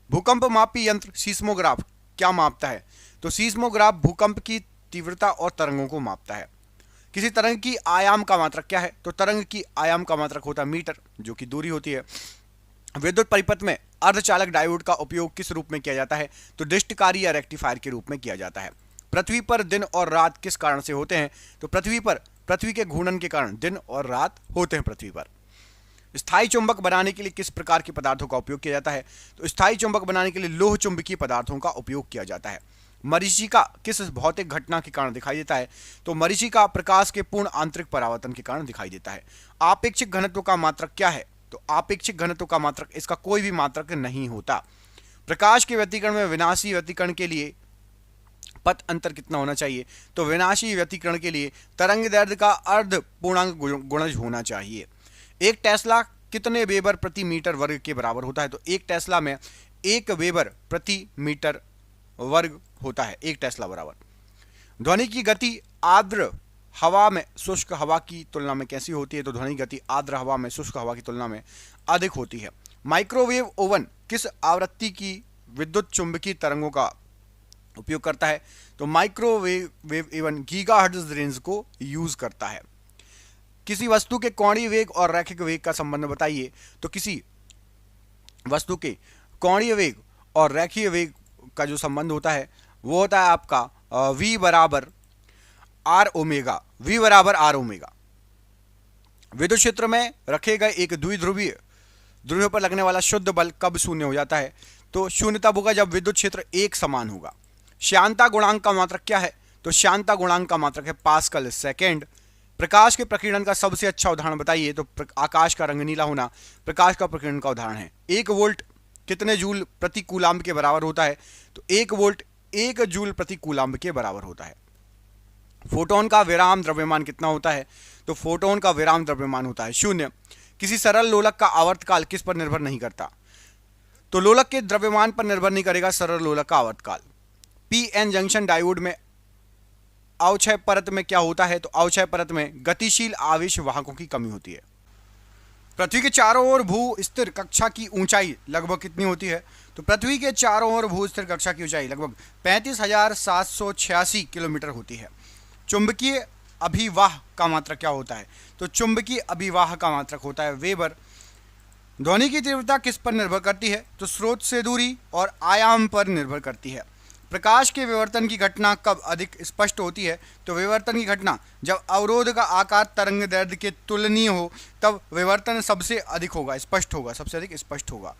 भूकंप मापी यंत्र सीस्मोग्राफ क्या मापता है? तो सीस्मोग्राफ भूकंप की तीव्रता और तरंगों को मापता है। किसी तरंग की आयाम का मात्रक क्या है? तो तरंग की आयाम का मात्रक होता है मीटर, जो कि दूरी होती है। विद्युत परिपथ में अर्धचालक डायोड का उपयोग किस रूप में किया जाता है? तो डिस्टकारी या रेक्टिफायर के रूप में किया जाता है। पृथ्वी पर दिन और रात किस कारण से होते हैं? तो पृथ्वी के घूर्णन के कारण दिन और रात होते हैं पृथ्वी पर। स्थायी चुंबक बनाने के लिए किस प्रकार के पदार्थों का उपयोग किया जाता है? तो स्थायी चुंबक बनाने के लिए लोह चुंबकीय पदार्थों का उपयोग किया जाता है। मरीचिका किस भौतिक घटना के कारण दिखाई देता है? तो मरीचिका प्रकाश के पूर्ण आंतरिक परावर्तन के कारण दिखाई देता है। आपेक्षिक घनत्व का मात्रक क्या है? तो आपेक्षिक घनत्व का मात्रक इसका कोई भी मात्रक नहीं होता। प्रकाश के व्यतिकरण में विनाशी व्यतिकरण के लिए पथ अंतर कितना होना चाहिए? तो विनाशी व्यतिकरण के लिए तरंग दैर्ध्य का अर्ध पूर्णांक गुणज होना चाहिए। 1 टेस्ला कितने वेबर प्रति मीटर वर्ग के बराबर होता है? तो 1 टेस्ला में 1 वेबर प्रति मीटर वर्ग होता है, 1 टेस्ला बराबर। ध्वनि की गति आर्द्र हवा में शुष्क हवा की तुलना में कैसी होती है? तो ध्वनि की गति आर्द्र हवा में शुष्क हवा की तुलना में अधिक होती है। माइक्रोवेव ओवन किस आवृत्ति की विद्युत चुंबकीय तरंगों का उपयोग करता है? तो माइक्रोवेव ओवन गीगाहर्ट्ज रेंज को यूज करता है। किसी वस्तु के कोणीय वेग और रैखिक वेग का संबंध बताइए। तो किसी वस्तु के कोणीय वेग और रैखिक वेग का जो संबंध होता है वो होता है आपका v बराबर आर ओमेगा। v बराबर आर ओमेगा। विद्युत क्षेत्र में रखे गए एक द्विध्रुवीय ध्रुव पर लगने वाला शुद्ध बल कब शून्य हो जाता है? तो शून्य तब होगा जब विद्युत क्षेत्र एक समान होगा। श्यानता गुणांक का मात्रक क्या है? तो श्यानता गुणांक का मात्रक है पास्कल सेकेंड। प्रकाश के प्रकीर्णन का सबसे अच्छा उदाहरण बताइए। तो आकाश का रंग नीला होना प्रकाश का प्रकीर्णन का उदाहरण है। 1 वोल्ट कितने जूल प्रति कूलाम्ब के बराबर होता है? तो 1 वोल्ट 1 जूल प्रति कूलाम्ब के बराबर होता है। फोटोन का विराम द्रव्यमान कितना होता है? तो फोटोन का विराम द्रव्यमान होता है 0। किसी सरल लोलक का आवर्तकाल किस पर निर्भर नहीं करता? तो लोलक के द्रव्यमान पर निर्भर नहीं करेगा सरल लोलक का आवर्तकाल। पीएन जंक्शन डायोड में अवक्षय परत में क्या होता है? तो अवक्षय परत में गतिशील आवेश वाहकों की कमी होती है। पृथ्वी के चारों ओर भू स्थिर कक्षा की ऊंचाई लगभग कितनी होती है? तो पृथ्वी के चारों ओर भू स्थिर कक्षा की ऊंचाई लगभग 35,786 किलोमीटर होती है। चुंबकीय अभिवाह का मात्रक क्या होता है? तो चुंबकीय अभिवाह का मात्रक होता है वेबर। ध्वनि की तीव्रता किस पर निर्भर करती है? तो स्रोत से दूरी और आयाम पर निर्भर करती है। प्रकाश के विवर्तन की घटना कब अधिक स्पष्ट होती है? तो विवर्तन की घटना जब अवरोध का आकार तरंग दैर्ध्य के तुलनीय हो तब विवर्तन सबसे अधिक होगा, स्पष्ट होगा, सबसे अधिक स्पष्ट होगा।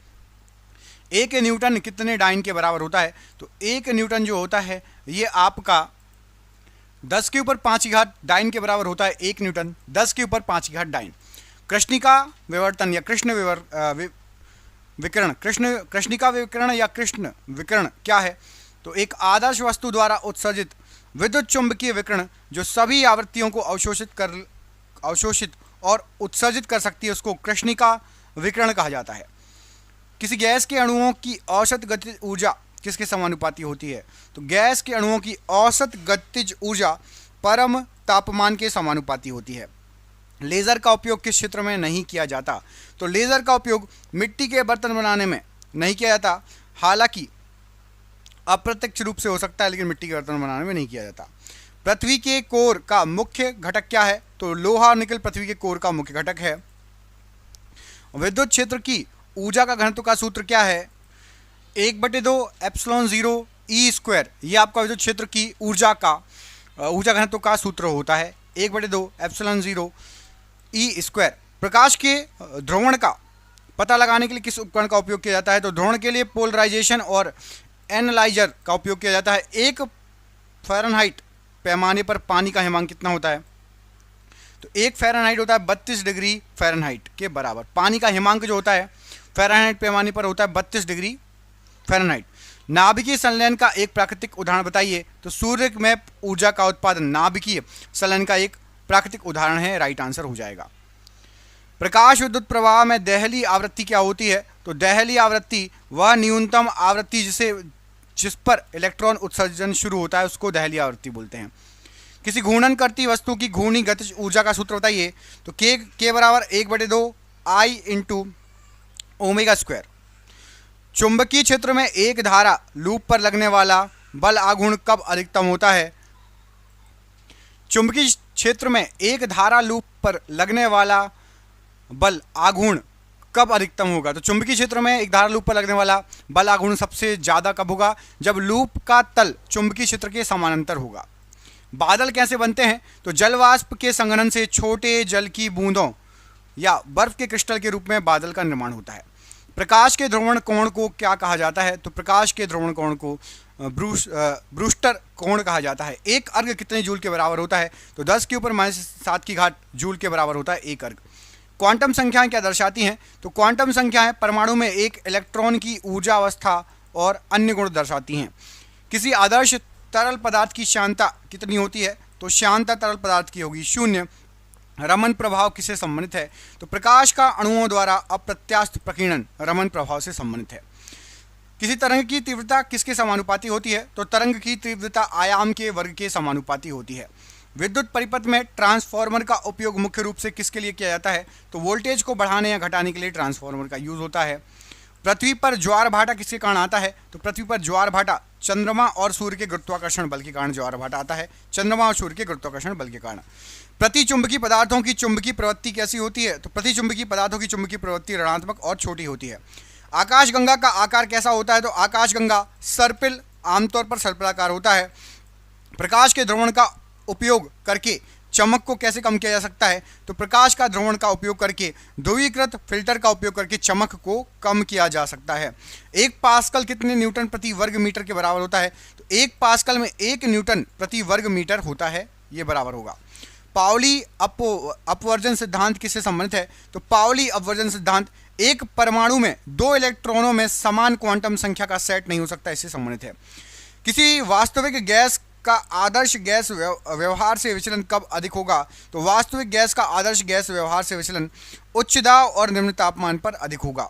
1 न्यूटन कितने डाइन के बराबर होता है? तो 1 न्यूटन जो होता है ये आपका 10 के ऊपर 5 की घात डाइन के बराबर होता है। 1 न्यूटन 10 के ऊपर 5 की घात डाइन। कृष्णिका विवर्तन या कृष्णिका विकिरण या कृष्ण विकिरण क्या है? तो एक आदर्श वस्तु द्वारा उत्सर्जित विद्युत चुंबकीय विकिरण जो सभी आवृत्तियों को अवशोषित और उत्सर्जित कर सकती है उसको कृष्णिका विकिरण कहा जाता है। किसी गैस के अणुओं की औसत गतिज ऊर्जा किसके समानुपाती होती है? तो गैस के अणुओं की औसत गतिज ऊर्जा परम तापमान के समानुपाती होती है। लेज़र का उपयोग किस क्षेत्र में नहीं किया जाता? तो लेज़र का उपयोग मिट्टी के बर्तन बनाने में नहीं किया जाता, हालांकि अप्रत्यक्ष रूप से हो सकता है लेकिन मिट्टी के बर्तन बनाने में नहीं किया जाता। पृथ्वी के कोर का मुख्य घटक क्या है? तो लोहा और निकल पृथ्वी के कोर का मुख्य घटक है। विद्युत क्षेत्र की ऊर्जा का घनत्व का सूत्र क्या है? 1/2 एप्सिलॉन 0 ई स्क्वायर। ये आपका विद्युत क्षेत्र की ऊर्जा घनत्व का सूत्र होता है 1/2 एप्सिलॉन 0 ई स्क्वायर। प्रकाश के ध्रुवण का पता लगाने के लिए किस उपकरण का उपयोग किया जाता है? तो ध्रुवण के लिए पोलराइजेशन और एनालाइजर का उपयोग किया जाता है। 1 फ़ारेनहाइट पैमाने पर पानी का हिमांक कितना होता है? तो 1 फ़ारेनहाइट होता है 32 डिग्री फ़ारेनहाइट के बराबर। पानी का हिमांक जो होता है फ़ारेनहाइट पैमाने पर होता है 32 डिग्री फ़ारेनहाइट। नाभिकीय संलयन का एक प्राकृतिक उदाहरण बताइए। तो सूर्य में ऊर्जा का उत्पादन नाभिकीय संलयन का एक प्राकृतिक उदाहरण है, राइट आंसर हो जाएगा। प्रकाश विद्युत प्रवाह में देहली आवृत्ति क्या होती है? तो देहली आवृत्ति वह न्यूनतम आवृत्ति जिस पर इलेक्ट्रॉन उत्सर्जन शुरू होता है उसको देहली आवृत्ति बोलते हैं। किसी घूर्णन करती वस्तु की घूर्णी गतिज ऊर्जा का सूत्र बताइए। तो के बराबर 1/2 I इंटू ओमेगा स्क्वायर। चुंबकीय क्षेत्र में एक धारा लूप पर लगने वाला बल आघूर्ण कब अधिकतम होता है? चुंबकीय क्षेत्र में एक धारा लूप पर लगने वाला बल आघूर्ण कब अधिकतम होगा? तो चुंबकीय क्षेत्र में एक धारा लूप पर लगने वाला बल आघूर्ण सबसे ज़्यादा कब होगा? जब लूप का तल चुंबकीय क्षेत्र के समानांतर होगा। बादल कैसे बनते हैं? तो जलवाष्प के संघनन से छोटे जल की बूंदों या बर्फ के क्रिस्टल के रूप में बादल का निर्माण होता है। प्रकाश के ध्रुवण कोण को क्या कहा जाता है? तो प्रकाश के ध्रुवण कोण को ब्रूस्टर कोण कहा जाता है। एक अर्घ कितने जूल के बराबर होता है? तो 10 के ऊपर -7 की घात जूल के बराबर होता है एक अर्घ। क्वांटम संख्याएं क्या दर्शाती हैं? तो क्वांटम संख्याएं परमाणु में एक इलेक्ट्रॉन की ऊर्जा अवस्था और अन्य गुण दर्शाती हैं। किसी आदर्श तरल पदार्थ की श्यानता कितनी होती है? तो श्यानता तरल पदार्थ की होगी 0। रमन प्रभाव किससे संबंधित है? तो प्रकाश का अणुओं द्वारा अप्रत्यास्थ प्रकीर्णन रमन प्रभाव से संबंधित है। किसी तरंग की तीव्रता किसके समानुपाती होती है? तो तरंग की तीव्रता आयाम के वर्ग के समानुपाती होती है। विद्युत परिपथ में ट्रांसफार्मर का उपयोग मुख्य रूप से किसके लिए किया जाता है? तो वोल्टेज को बढ़ाने या घटाने के लिए ट्रांसफार्मर का यूज होता है। पृथ्वी पर ज्वार भाटा किसके कारण आता है? तो पृथ्वी पर ज्वार भाटा चंद्रमा और सूर्य के गुरुत्वाकर्षण बल के कारण ज्वार भाटा आता है, चंद्रमा और सूर्य के गुरुत्वाकर्षण बल के कारण। प्रतिचुंबकीय पदार्थों की चुंबकीय प्रवृत्ति कैसी होती है? तो प्रतिचुंबकीय पदार्थों की चुंबकीय प्रवृत्ति ऋणात्मक और छोटी होती है। आकाशगंगा का आकार कैसा होता है? तो आकाशगंगा सर्पिल, आमतौर पर सर्पिलाकार होता है। प्रकाश के ध्रुवण का उपयोग करके चमक को कैसे कम किया जा सकता है? तो प्रकाश का ध्रुवण का उपयोग करके, ध्रुवीकृत फिल्टर का उपयोग करके चमक को कम किया जा सकता है। 1 पास्कल कितने न्यूटन प्रति वर्ग मीटर के बराबर होता है? तो 1 पास्कल में 1 न्यूटन प्रति वर्ग मीटर होता है, ये बराबर होगा। पाउली अपवर्जन सिद्धांत किससे संबंधित है? तो पाउली अपवर्जन सिद्धांत एक परमाणु में 2 इलेक्ट्रॉनों में समान क्वांटम संख्या का सेट नहीं हो सकता, इससे संबंधित है। किसी वास्तविक गैस का आदर्श गैस व्यवहार से विचलन कब अधिक होगा? तो वास्तविक गैस का आदर्श गैस व्यवहार से विचलन उच्च दाब और निम्न तापमान पर अधिक होगा।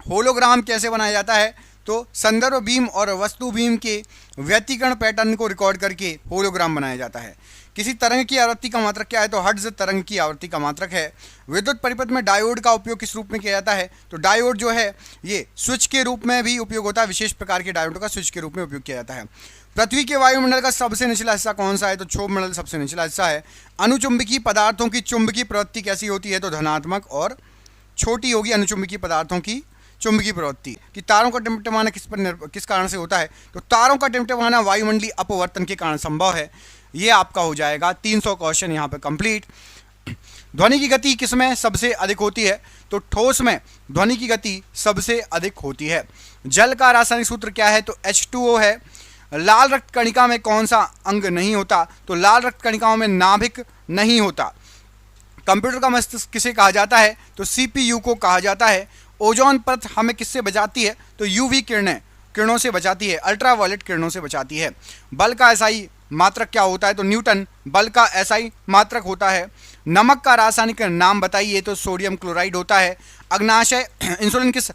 होलोग्राम कैसे बनाया जाता है? तो संदर्भ बीम और वस्तु बीम के व्यतिकरण पैटर्न को रिकॉर्ड करके होलोग्राम बनाया जाता है। किसी तरंग की आवृत्ति का मात्रक क्या है? तो हर्ट्ज तरंग की आवृत्ति का मात्रक है। विद्युत परिपथ में डायोड का उपयोग किस रूप में किया जाता है? तो डायोड जो है ये स्विच के रूप में भी उपयोग होता है, विशेष प्रकार के डायोड का स्विच के रूप में उपयोग किया जाता है। पृथ्वी के वायुमंडल का सबसे निचला हिस्सा कौन सा है? तो क्षोभ मंडल सबसे निचला हिस्सा है। अनुचुंबकीय पदार्थों की चुंबकीय प्रवृत्ति कैसी होती है? तो धनात्मक और छोटी होगी अनुचुंबकीय पदार्थों की चुंबकीय प्रवृत्ति। कि तारों का टिमटिमाना किस कारण से होता है? तो तारों का टिमटिमाना वायुमंडलीय अपवर्तन के कारण संभव है। ये आपका हो जाएगा 300 क्वेश्चन यहाँ पे कंप्लीट। ध्वनि की गति किसमें सबसे अधिक होती है? तो ठोस में ध्वनि की गति सबसे अधिक होती है। जल का रासायनिक सूत्र क्या है? तो H2O है। लाल रक्त कणिका में कौन सा अंग नहीं होता? तो लाल रक्त कणिकाओं में नाभिक नहीं होता। कंप्यूटर का मस्तिष्क किसे कहा जाता है? तो CPU को कहा जाता है। ओजोन परत हमें किससे बचाती है? तो UV किरणों से बचाती है, अल्ट्रावायलेट किरणों से बचाती है। बल का SI मात्रक क्या होता है? तो न्यूटन बल का SI मात्रक होता है। नमक का रासायनिक नाम बताइए? तो सोडियम क्लोराइड होता है। अग्नाशय इंसुलिन किस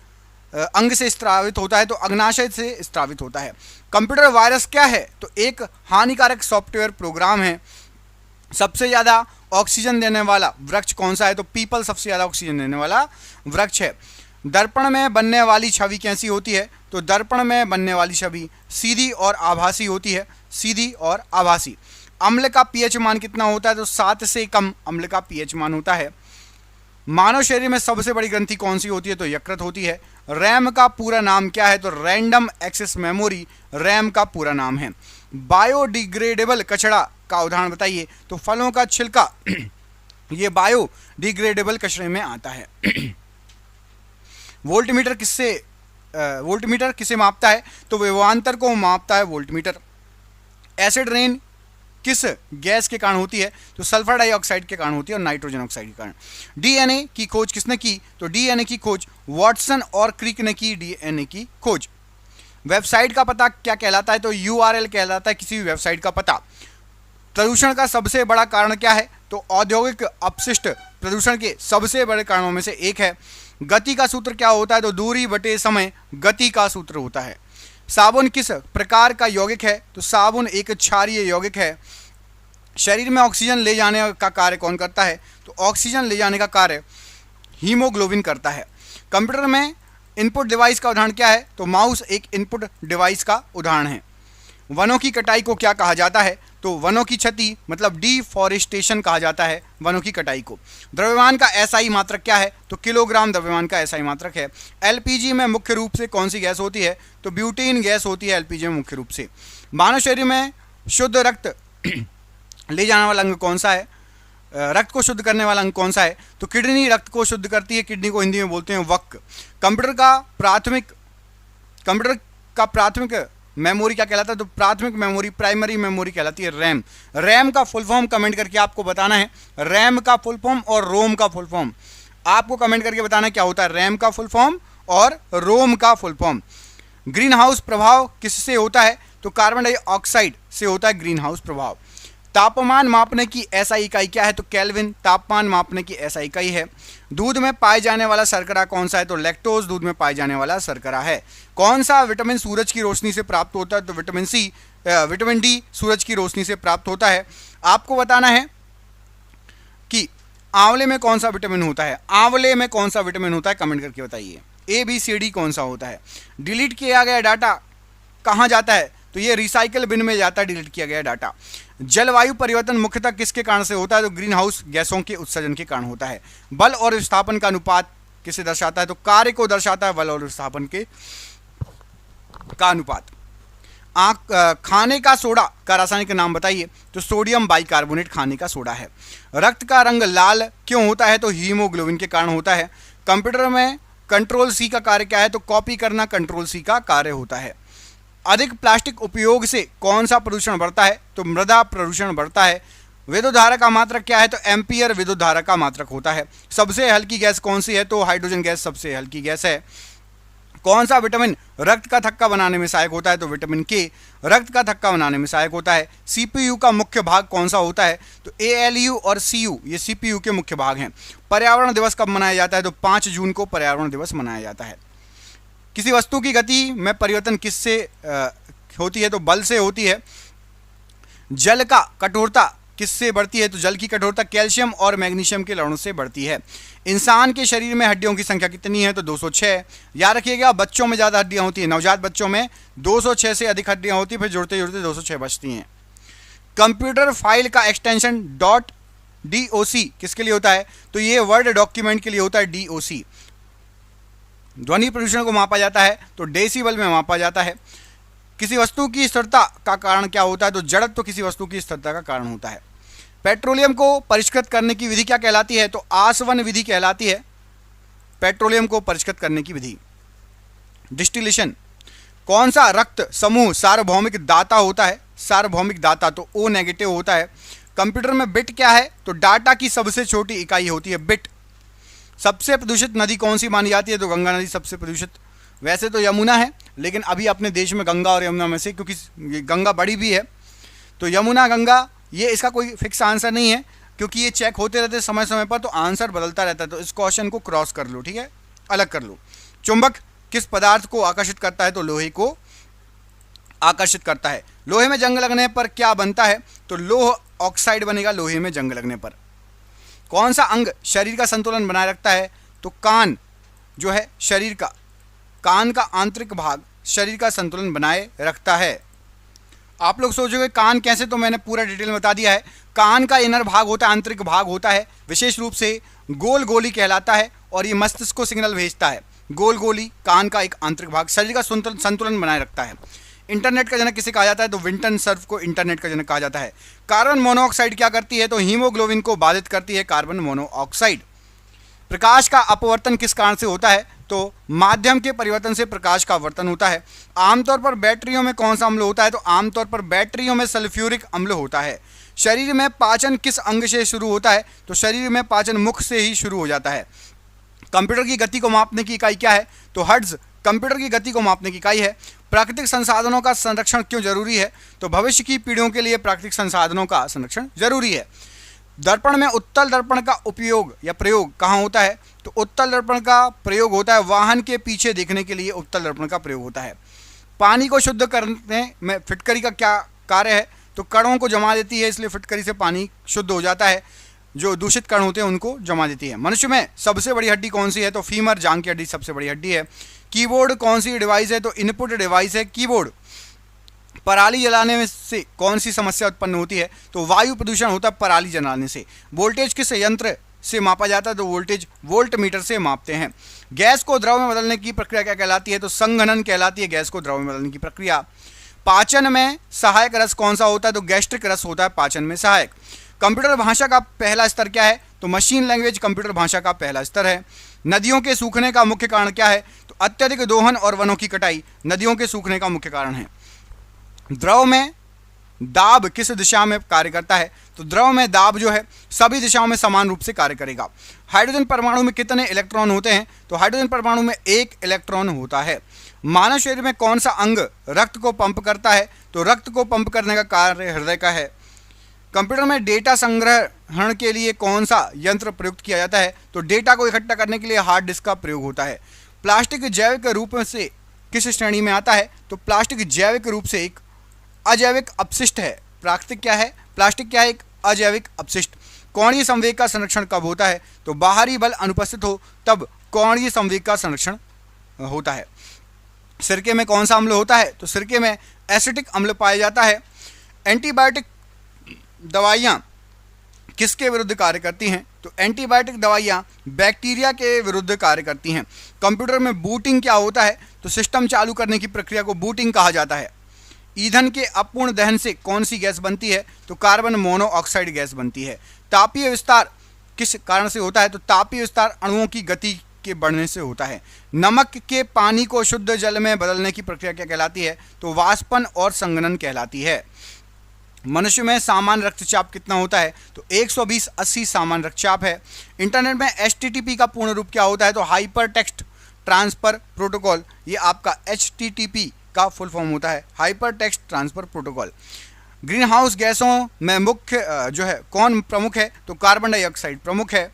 अंग से स्त्रावित होता है? तो अग्नाशय से स्त्रावित होता है। कंप्यूटर वायरस क्या है? तो एक हानिकारक सॉफ्टवेयर प्रोग्राम है। सबसे ज़्यादा ऑक्सीजन देने वाला वृक्ष कौन सा है? तो पीपल सबसे ज़्यादा ऑक्सीजन देने वाला वृक्ष है। दर्पण में बनने वाली छवि कैसी होती है? तो दर्पण में बनने वाली छवि सीधी और आभासी होती है, सीधी और आभासी। अम्ल का पीएच मान कितना होता है? तो 7 से कम अम्ल का पीएच मान होता है। मानव शरीर में सबसे बड़ी ग्रंथि कौन सी होती है? तो यकृत होती है। रैम का पूरा नाम क्या है? तो रैंडम एक्सेस मेमोरी रैम का पूरा नाम है। बायोडिग्रेडेबल कचरा का उदाहरण बताइए? तो फलों का छिलका ये बायोडिग्रेडेबल कचरे में आता है। वोल्टमीटर किसे मापता है? तो विभवांतर को मापता है वोल्टमीटर। एसिड रेन किस गैस के कारण होती है? तो सल्फर डाइऑक्साइड के कारण होती है और नाइट्रोजन ऑक्साइड के कारण। डीएनए की खोज किसने की? तो डीएनए की खोज वॉटसन और क्रिक ने की डीएनए की खोज। वेबसाइट का पता क्या कहलाता है? तो URL कहलाता है किसी भी वेबसाइट का पता। प्रदूषण का सबसे बड़ा कारण क्या है? तो औद्योगिक अपशिष्ट प्रदूषण के सबसे बड़े कारणों में से एक है। गति का सूत्र क्या होता है? तो दूरी बटे समय गति का सूत्र होता है। साबुन किस प्रकार का यौगिक है? तो साबुन एक क्षारीय यौगिक है। शरीर में ऑक्सीजन ले जाने का कार्य कौन करता है? तो ऑक्सीजन ले जाने का कार्य हीमोग्लोबिन करता है। कंप्यूटर में इनपुट डिवाइस का उदाहरण क्या है? तो माउस एक इनपुट डिवाइस का उदाहरण है। वनों की कटाई को क्या कहा जाता है? तो वनों की क्षति मतलब डिफॉरेस्टेशन कहा जाता है वनों की कटाई को। द्रव्यमान का SI मात्रक क्या है? तो किलोग्राम द्रव्यमान का SI मात्रक है। LPG में मुख्य रूप से कौन सी गैस होती है? तो ब्यूटेन गैस होती है LPG में मुख्य रूप से। मानव शरीर में शुद्ध रक्त ले जाने वाला अंग कौन सा है? रक्त को शुद्ध करने वाला अंग कौन सा है? तो किडनी रक्त को शुद्ध करती है, किडनी को हिंदी में बोलते हैं वक्क। कंप्यूटर का प्राथमिक मेमोरी क्या कहलाता है? तो प्राथमिक मेमोरी प्राइमरी मेमोरी कहलाती है रैम। रैम का फुल फॉर्म कमेंट करके आपको बताना है। रैम का फुल फॉर्म और रोम का फुल फॉर्म आपको कमेंट करके बताना है क्या होता है रैम का फुल फॉर्म और रोम का फुल फॉर्म। ग्रीन हाउस प्रभाव किससे होता है? तो कार्बन डाइऑक्साइड से होता है ग्रीन हाउस प्रभाव। तापमान मापने की एसआई इकाई क्या है? तो केल्विन तापमान मापने की एसआई इकाई है। दूध में पाए जाने वाला शर्करा कौन सा है? तो लैक्टोज दूध में पाए जाने वाला शर्करा है। कौन सा विटामिन सूरज की रोशनी से प्राप्त होता है? तो विटामिन सी, विटामिन डी सूरज की रोशनी से प्राप्त होता है। आपको बताना है कि आंवले में कौन सा विटामिन होता है? आंवले में कौन सा विटामिन होता है? कमेंट करके बताइए। ए बी सी डी कौन सा होता है? डिलीट किया गया डाटा कहाँ जाता है? तो ये रिसाइकल बिन में जाता है डिलीट किया गया डाटा। जलवायु परिवर्तन मुख्यतः किसके कारण से होता है? तो ग्रीन हाउस गैसों के उत्सर्जन के कारण होता है। बल और विस्थापन का अनुपात किसे दर्शाता है? तो कार्य को दर्शाता है बल और विस्थापन के का अनुपात। खाने का सोडा का रासायनिक नाम बताइए। तो सोडियम बाइकार्बोनेट खाने का सोडा है। रक्त का रंग लाल क्यों होता है? तो हीमोग्लोबिन के कारण होता है। कंप्यूटर में कंट्रोल सी का कार्य क्या है? तो कॉपी करना कंट्रोल सी का कार्य होता है। अधिक प्लास्टिक उपयोग से कौन सा प्रदूषण बढ़ता है? तो मृदा प्रदूषण बढ़ता है। विद्युत धारा का मात्रक क्या है? तो एम्पियर विद्युत धारा का मात्रक होता है। सबसे हल्की गैस कौन सी है? तो हाइड्रोजन गैस सबसे हल्की गैस है। कौन सा विटामिन रक्त का थक्का बनाने में सहायक होता है? तो विटामिन के रक्त का थक्का बनाने में सहायक होता है। सीपीयू का मुख्य भाग कौन सा होता है? तो एएलयू और सीयू ये सीपीयू के मुख्य भाग हैं। पर्यावरण दिवस कब मनाया जाता है? तो 5 जून को पर्यावरण दिवस मनाया जाता है। किसी वस्तु की गति में परिवर्तन किससे होती है? तो बल से होती है। जल का कठोरता किससे बढ़ती है? तो जल की कठोरता कैल्शियम और मैग्नीशियम के लवणों से बढ़ती है। इंसान के शरीर में हड्डियों की संख्या कितनी है? तो 206। याद रखिएगा, बच्चों में ज़्यादा हड्डियां होती हैं। नवजात बच्चों में 206 से अधिक हड्डियां होती हैं, फिर जुड़ते जुड़ते 206 बचती हैं। कंप्यूटर फाइल का एक्सटेंशन .doc किसके लिए होता है? तो ये वर्ड डॉक्यूमेंट के लिए होता है, DOC। ध्वनि प्रदूषण को मापा जाता है तो डेसिबल में मापा जाता है। किसी वस्तु की स्थिरता का कारण क्या होता है? तो जड़त्व तो किसी वस्तु की स्थिरता का कारण होता है। पेट्रोलियम को परिष्कृत करने की विधि क्या कहलाती है? तो आसवन विधि कहलाती है पेट्रोलियम को परिष्कृत करने की विधि। डिस्टिलेशन। कौन सा रक्त समूह सार्वभौमिक दाता होता है? सार्वभौमिक दाता तो O नेगेटिव होता है। कंप्यूटर में बिट क्या है? तो डाटा की सबसे छोटी इकाई होती है बिट। सबसे प्रदूषित नदी कौन सी मानी जाती है? तो गंगा नदी सबसे प्रदूषित। वैसे तो यमुना है, लेकिन अभी अपने देश में गंगा और यमुना में से, क्योंकि गंगा बड़ी भी है, तो यमुना गंगा ये इसका कोई फिक्स आंसर नहीं है, क्योंकि ये चेक होते रहते समय समय पर, तो आंसर बदलता रहता है। तो इस क्वेश्चन को क्रॉस कर लो, ठीक है, अलग कर लो। चुंबक किस पदार्थ को आकर्षित करता है? तो लोहे को आकर्षित करता है। लोहे में जंग लगने पर क्या बनता है? तो लोह ऑक्साइड बनेगा लोहे में जंग लगने पर। कौन सा अंग शरीर का संतुलन बनाए रखता है? तो कान जो है शरीर का, कान का आंतरिक भाग शरीर का संतुलन बनाए रखता है। आप लोग सोचोगे कान कैसे, तो मैंने पूरा डिटेल में बता दिया है। कान का इनर भाग होता है, आंतरिक भाग होता है, विशेष रूप से गोल गोली कहलाता है, और ये मस्तिष्क को सिग्नल भेजता है। गोल गोली कान का एक आंतरिक भाग शरीर का संतुलन बनाए रखता है। इंटरनेट का जनक किसे कहा जाता है? तो विंटन सर्फ को इंटरनेट का जनक कहा जाता है। कार्बन मोनोऑक्साइड क्या करती है? तो हीमोग्लोबिन को बाधित करती है कार्बन मोनोऑक्साइड। प्रकाश का अपवर्तन किस कारण से होता है? तो माध्यम के परिवर्तन से प्रकाश का अपवर्तन होता है। आमतौर पर बैटरियों में कौन सा अम्ल होता है? तो आमतौर पर बैटरियों में सल्फ्यूरिक अम्ल होता है। शरीर में पाचन किस अंग से शुरू होता है? तो शरीर में पाचन मुख से ही शुरू हो जाता है। कंप्यूटर की गति को मापने की इकाई क्या है? तो हर्ट्ज कंप्यूटर की गति को मापने की इकाई है। प्राकृतिक संसाधनों का संरक्षण क्यों जरूरी है? तो भविष्य की पीढ़ियों के लिए प्राकृतिक संसाधनों का संरक्षण जरूरी है। दर्पण में उत्तल दर्पण का उपयोग या प्रयोग कहाँ होता है? तो उत्तल दर्पण का प्रयोग होता है वाहन के पीछे देखने के लिए उत्तल दर्पण का प्रयोग होता है। पानी को शुद्ध करने में फिटकरी का क्या कार्य है? तो कणों को जमा देती है, इसलिए फिटकरी से पानी शुद्ध हो जाता है। जो दूषित कण होते हैं उनको जमा देती है। मनुष्य में सबसे बड़ी हड्डी कौन सी है? तो फीमर, जांघ की हड्डी सबसे बड़ी हड्डी है। कीबोर्ड कौन सी डिवाइस है? तो इनपुट डिवाइस है कीबोर्ड। पराली जलाने में से कौन सी समस्या उत्पन्न होती है? तो वायु प्रदूषण होता है पराली जलाने से। वोल्टेज किस यंत्र से मापा जाता है? तो वोल्टेज वोल्ट मीटर से मापते हैं। गैस को द्रव में बदलने की प्रक्रिया क्या कहलाती है? तो संघनन कहलाती है गैस को द्रव में बदलने की प्रक्रिया। पाचन में सहायक रस कौन सा होता है? तो गैस्ट्रिक रस होता है पाचन में सहायक। कंप्यूटर भाषा का पहला स्तर क्या है? तो मशीन लैंग्वेज कंप्यूटर भाषा का पहला स्तर है। नदियों के सूखने का मुख्य कारण क्या है? तो अत्यधिक दोहन और वनों की कटाई नदियों के सूखने का मुख्य कारण है। द्रव में दाब किस दिशा में कार्य करता है? तो द्रव में दाब जो है सभी दिशाओं में समान रूप से कार्य करेगा। हाइड्रोजन परमाणु में कितने इलेक्ट्रॉन होते हैं? तो हाइड्रोजन परमाणु में 1 इलेक्ट्रॉन होता है। मानव शरीर में कौन सा अंग रक्त को पंप करता है? तो रक्त को पंप करने का कार्य हृदय का है। कंप्यूटर में डेटा संग्रहण के लिए कौन सा यंत्र प्रयुक्त किया जाता है? तो डेटा को इकट्ठा करने के लिए हार्ड डिस्क का प्रयोग होता है। प्लास्टिक जैविक रूप से किस श्रेणी में आता है? तो प्लास्टिक जैविक रूप से एक अजैविक अपशिष्ट है। प्राकृतिक क्या है? प्लास्टिक क्या है? एक अजैविक अपशिष्ट। कोणीय संवेग का संरक्षण कब होता है? तो बाहरी बल अनुपस्थित हो तब कोणीय संवेग का संरक्षण होता है। सिरके में कौन सा अम्ल होता है? तो सिरके में एसिटिक अम्ल पाया जाता है। एंटीबायोटिक दवाइयाँ किसके विरुद्ध कार्य करती हैं? तो एंटीबायोटिक दवाइयाँ बैक्टीरिया के विरुद्ध कार्य करती हैं। कंप्यूटर में बूटिंग क्या होता है? तो सिस्टम चालू करने की प्रक्रिया को बूटिंग कहा जाता है। ईंधन के अपूर्ण दहन से कौन सी गैस बनती है? तो कार्बन मोनोऑक्साइड गैस बनती है। तापीय विस्तार किस कारण से होता है? तो तापीय विस्तार अणुओं की गति के बढ़ने से होता है। नमक के पानी को शुद्ध जल में बदलने की प्रक्रिया क्या कहलाती है? तो वाष्पन और संघनन कहलाती है। मनुष्य में सामान्य रक्तचाप कितना होता है? तो 120/80 सामान्य रक्तचाप है। इंटरनेट में HTTP का पूर्ण रूप क्या होता है? तो हाइपर टेक्स्ट ट्रांसफर प्रोटोकॉल। ये आपका HTTP का फुल फॉर्म होता है, hyper text transfer protocol. Green house गैसों में मुख्य जो है कौन प्रमुख है? तो कार्बन डाइऑक्साइड प्रमुख है।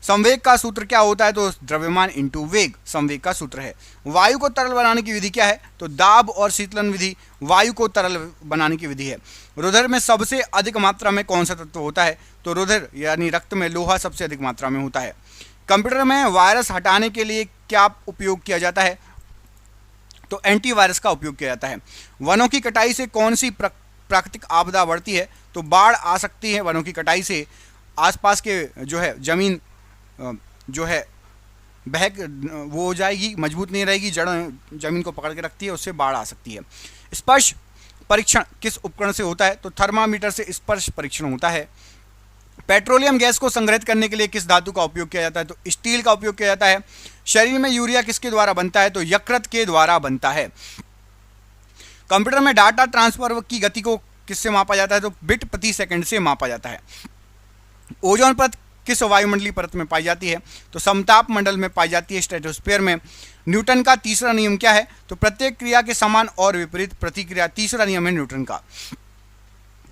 संवेग का सूत्र क्या होता है? तो द्रव्यमान इंटू वेग संवेग का सूत्र है। वायु को तरल बनाने की विधि क्या है? तो दाब और शीतलन विधि वायु को तरल बनाने की विधि है। रुधिर में सबसे अधिक मात्रा में कौन सा तत्व होता है? तो रुधिर यानी रक्त में लोहा सबसे अधिक मात्रा में होता है। कंप्यूटर में वायरस हटाने के लिए क्या उपयोग किया जाता है? तो एंटीवायरस का उपयोग किया जाता है। वनों की कटाई से कौन सी प्राकृतिक आपदा बढ़ती है? तो बाढ़ आ सकती है। वनों की कटाई से आसपास के जो है जमीन जो है वो हो जाएगी, मजबूत नहीं रहेगी, जड़ जमीन को पकड़ के रखती है, उससे बाढ़ आ सकती है। स्पर्श परीक्षण किस उपकरण से होता है? तो थर्मामीटर से स्पर्श परीक्षण होता है। पेट्रोलियम गैस को संग्रहित करने के लिए किस धातु का उपयोग किया जाता है? तो स्टील का उपयोग किया जाता है। शरीर में यूरिया किसके द्वारा बनता है? तो यकृत के द्वारा बनता है। कंप्यूटर में डाटा ट्रांसफर की गति को किससे मापा जाता है? तो बिट प्रति सेकंड से मापा जाता है। ओजोन परत किस वायुमंडलीय परत में पाई जाती है? तो समताप मंडल में पाई जाती है, स्ट्रेटोस्फीयर में। न्यूटन का तीसरा नियम क्या है? तो प्रत्येक क्रिया के समान और विपरीत प्रतिक्रिया तीसरा नियम है न्यूटन का।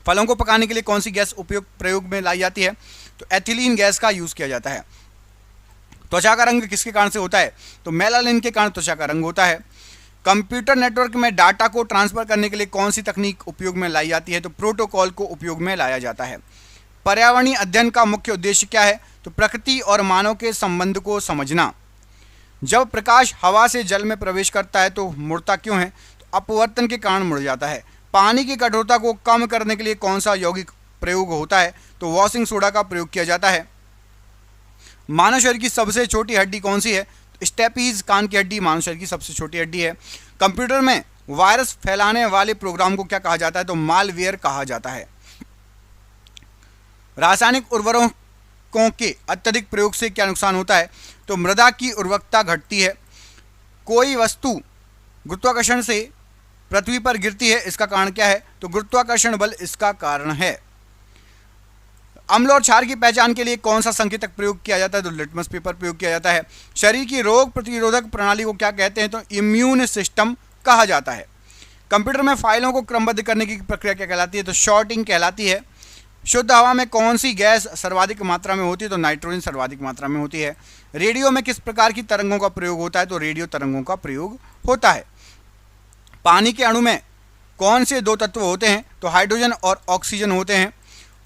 फलों को पकाने के लिए कौन सी गैस प्रयोग में लाई जाती है? तो एथिलीन गैस का यूज किया जाता है। त्वचा का रंग किसके कारण से होता है? तो मेलानिन के कारण त्वचा का रंग होता है। कंप्यूटर नेटवर्क में डाटा को ट्रांसफर करने के लिए कौन सी तकनीक उपयोग में लाई जाती है? तो प्रोटोकॉल को उपयोग में लाया जाता है। पर्यावरणीय अध्ययन का मुख्य उद्देश्य क्या है? तो प्रकृति और मानव के संबंध को समझना। जब प्रकाश हवा से जल में प्रवेश करता है तो मुड़ता क्यों है? तो अपवर्तन के कारण मुड़ जाता है। पानी की कठोरता को कम करने के लिए कौन सा यौगिक प्रयोग होता है? तो वॉशिंग सोडा का प्रयोग किया जाता है। मानव शरीर की सबसे छोटी हड्डी कौन सी है? स्टेपीज कान की हड्डी मानव शरीर की सबसे छोटी हड्डी है। कंप्यूटर में वायरस फैलाने वाले प्रोग्राम को क्या कहा जाता है? तो मालवेयर कहा जाता है। रासायनिक उर्वरकों के अत्यधिक प्रयोग से क्या नुकसान होता है? तो मृदा की उर्वरकता घटती है। कोई वस्तु गुरुत्वाकर्षण से पृथ्वी पर गिरती है, इसका कारण क्या है? तो गुरुत्वाकर्षण बल इसका कारण है। अम्ल और क्षार की पहचान के लिए कौन सा संकेतक प्रयोग किया जाता है? तो लिटमस पेपर प्रयोग किया जाता है। शरीर की रोग प्रतिरोधक प्रणाली को क्या कहते हैं? तो इम्यून सिस्टम कहा जाता है। कंप्यूटर में फाइलों को क्रमबद्ध करने की प्रक्रिया क्या कहलाती है? तो सॉर्टिंग कहलाती है। शुद्ध हवा में कौन सी गैस सर्वाधिक मात्रा में होती है? तो नाइट्रोजन सर्वाधिक मात्रा में होती है। रेडियो में किस प्रकार की तरंगों का प्रयोग होता है? तो रेडियो तरंगों का प्रयोग होता है। पानी के अणु में कौन से दो तत्व होते हैं? तो हाइड्रोजन और ऑक्सीजन होते हैं।